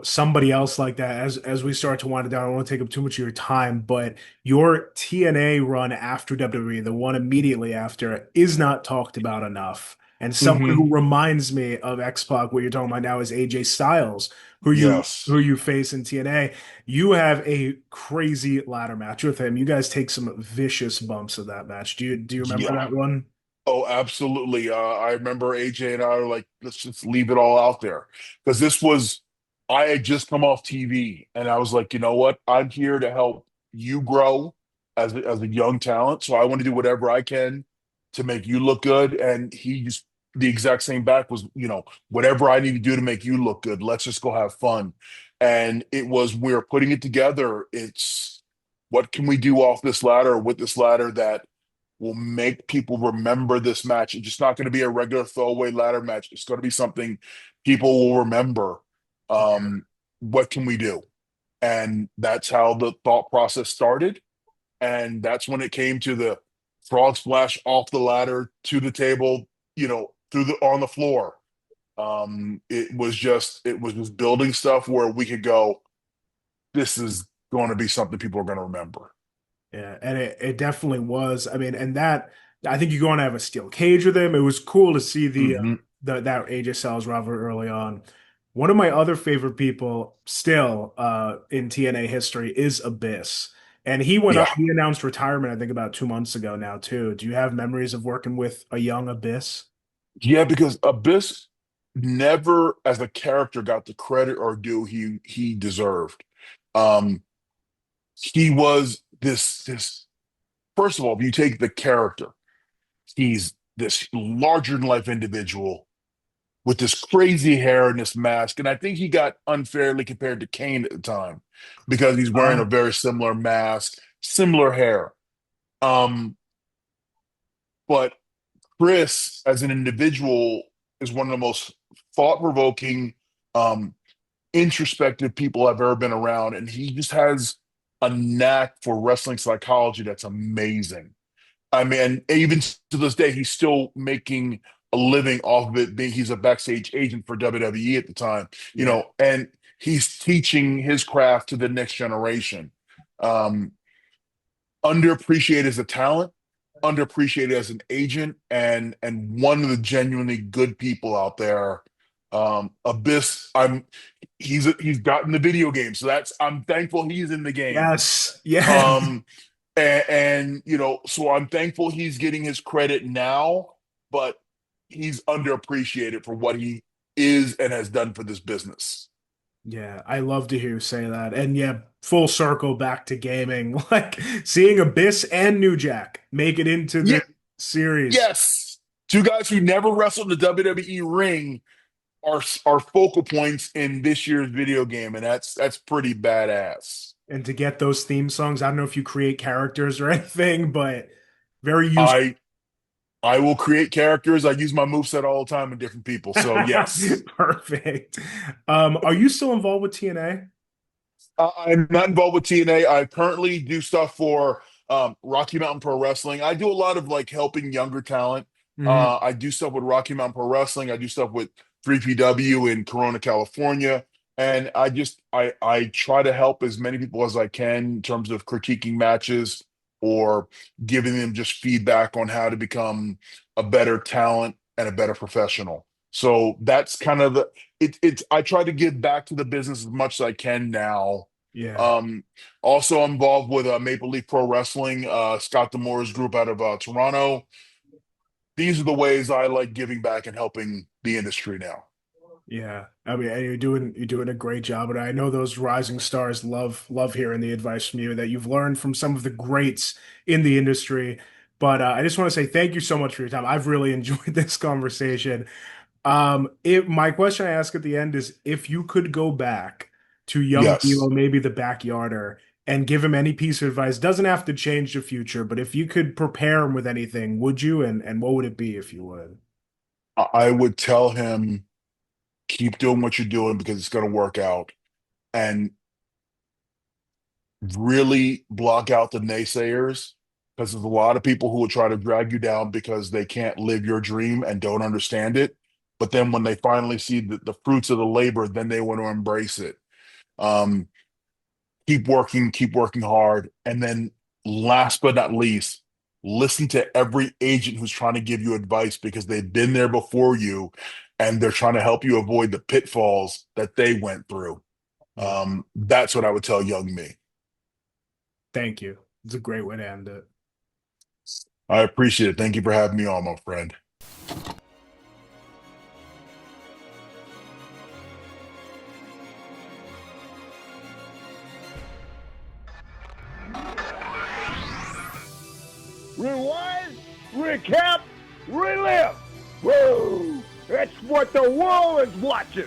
Somebody else like that as we start to wind it down. I don't want to take up too much of your time, but your TNA run after WWE, the one immediately after, is not talked about enough. And someone Hmm. who reminds me of X-Pac, what you're talking about now, is AJ Styles, who Yes. you face in TNA. You have a crazy ladder match with him. You guys take some vicious bumps of that match. Do you remember Yeah. that one? Oh, absolutely. I remember AJ and I were like, let's just leave it all out there. Because I had just come off TV and I was like, you know what? I'm here to help you grow as a young talent. So I want to do whatever I can to make you look good. And he just, the exact same back was, whatever I need to do to make you look good. Let's just go have fun. And we're putting it together. It's what can we do off this ladder with this ladder that will make people remember this match. It's just not going to be a regular throwaway ladder match. It's going to be something people will remember. Yeah. What can we do? And that's how the thought process started. And that's when it came to the frog splash off the ladder to the table, on the floor. It was just building stuff where we could go, this is going to be something people are going to remember. Yeah, and it definitely was. I mean, and that I think you're going to have a steel cage with him. It was cool to see Hmm. that AJ Styles rivalry early on. One of my other favorite people still in TNA history is Abyss. And Yeah. he announced retirement, I think about 2 months ago now too. Do you have memories of working with a young Abyss? Yeah, because Abyss never, as a character, got the credit or due he deserved. Um, he was this. First of all, if you take the character, he's this larger than life individual with this crazy hair and this mask. And I think he got unfairly compared to Kane at the time because he's wearing a very similar mask, similar hair. But Chris, as an individual, is one of the most thought-provoking, introspective people I've ever been around, and he just has a knack for wrestling psychology that's amazing. I mean, even to this day, he's still making a living off of it. He's a backstage agent for WWE at the time, and he's teaching his craft to the next generation. Underappreciated as a talent, underappreciated as an agent, and one of the genuinely good people out there. Abyss, he's gotten the video game, so I'm thankful he's in the game. Yes, yeah. And so I'm thankful he's getting his credit now, but he's underappreciated for what he is and has done for this business. Yeah, I love to hear you say that. And yeah, full circle back to gaming, like seeing Abyss and New Jack make it into the series. Yes. Two guys who never wrestled in the WWE ring are focal points in this year's video game, and that's pretty badass. And to get those theme songs, I don't know if you create characters or anything, but very useful. I will create characters. I use my moveset all the time in different people. So yes. Perfect. Are you still involved with TNA? I'm not involved with TNA. I currently do stuff for Rocky Mountain Pro Wrestling. I do a lot of like helping younger talent. I do stuff with Rocky Mountain Pro Wrestling. I do stuff with 3PW in Corona, California. And I try to help as many people as I can in terms of critiquing matches or giving them just feedback on how to become a better talent and a better professional. So that's kind of I try to give back to the business as much as I can now. Yeah. Also involved with Maple Leaf Pro Wrestling, Scott Demore's group out of Toronto. These are the ways I like giving back and helping the industry now. Yeah, I mean, you're doing a great job, and I know those rising stars love hearing the advice from you that you've learned from some of the greats in the industry. But I just want to say thank you so much for your time. I've really enjoyed this conversation. My question I ask at the end is if you could go back to young D'Lo, maybe the backyarder, and give him any piece of advice, doesn't have to change the future, but if you could prepare him with anything, would you? And what would it be if you would? I would tell him, keep doing what you're doing because it's going to work out, and really block out the naysayers, because there's a lot of people who will try to drag you down because they can't live your dream and don't understand it. But then when they finally see the fruits of the labor, then they want to embrace it. Keep working hard. And then last but not least, listen to every agent who's trying to give you advice because they've been there before you and they're trying to help you avoid the pitfalls that they went through. That's what I would tell young me. Thank you. It's a great way to end it. I appreciate it. Thank you for having me on, my friend. Rewind, recap, relive. Whoa! That's what the world is watching.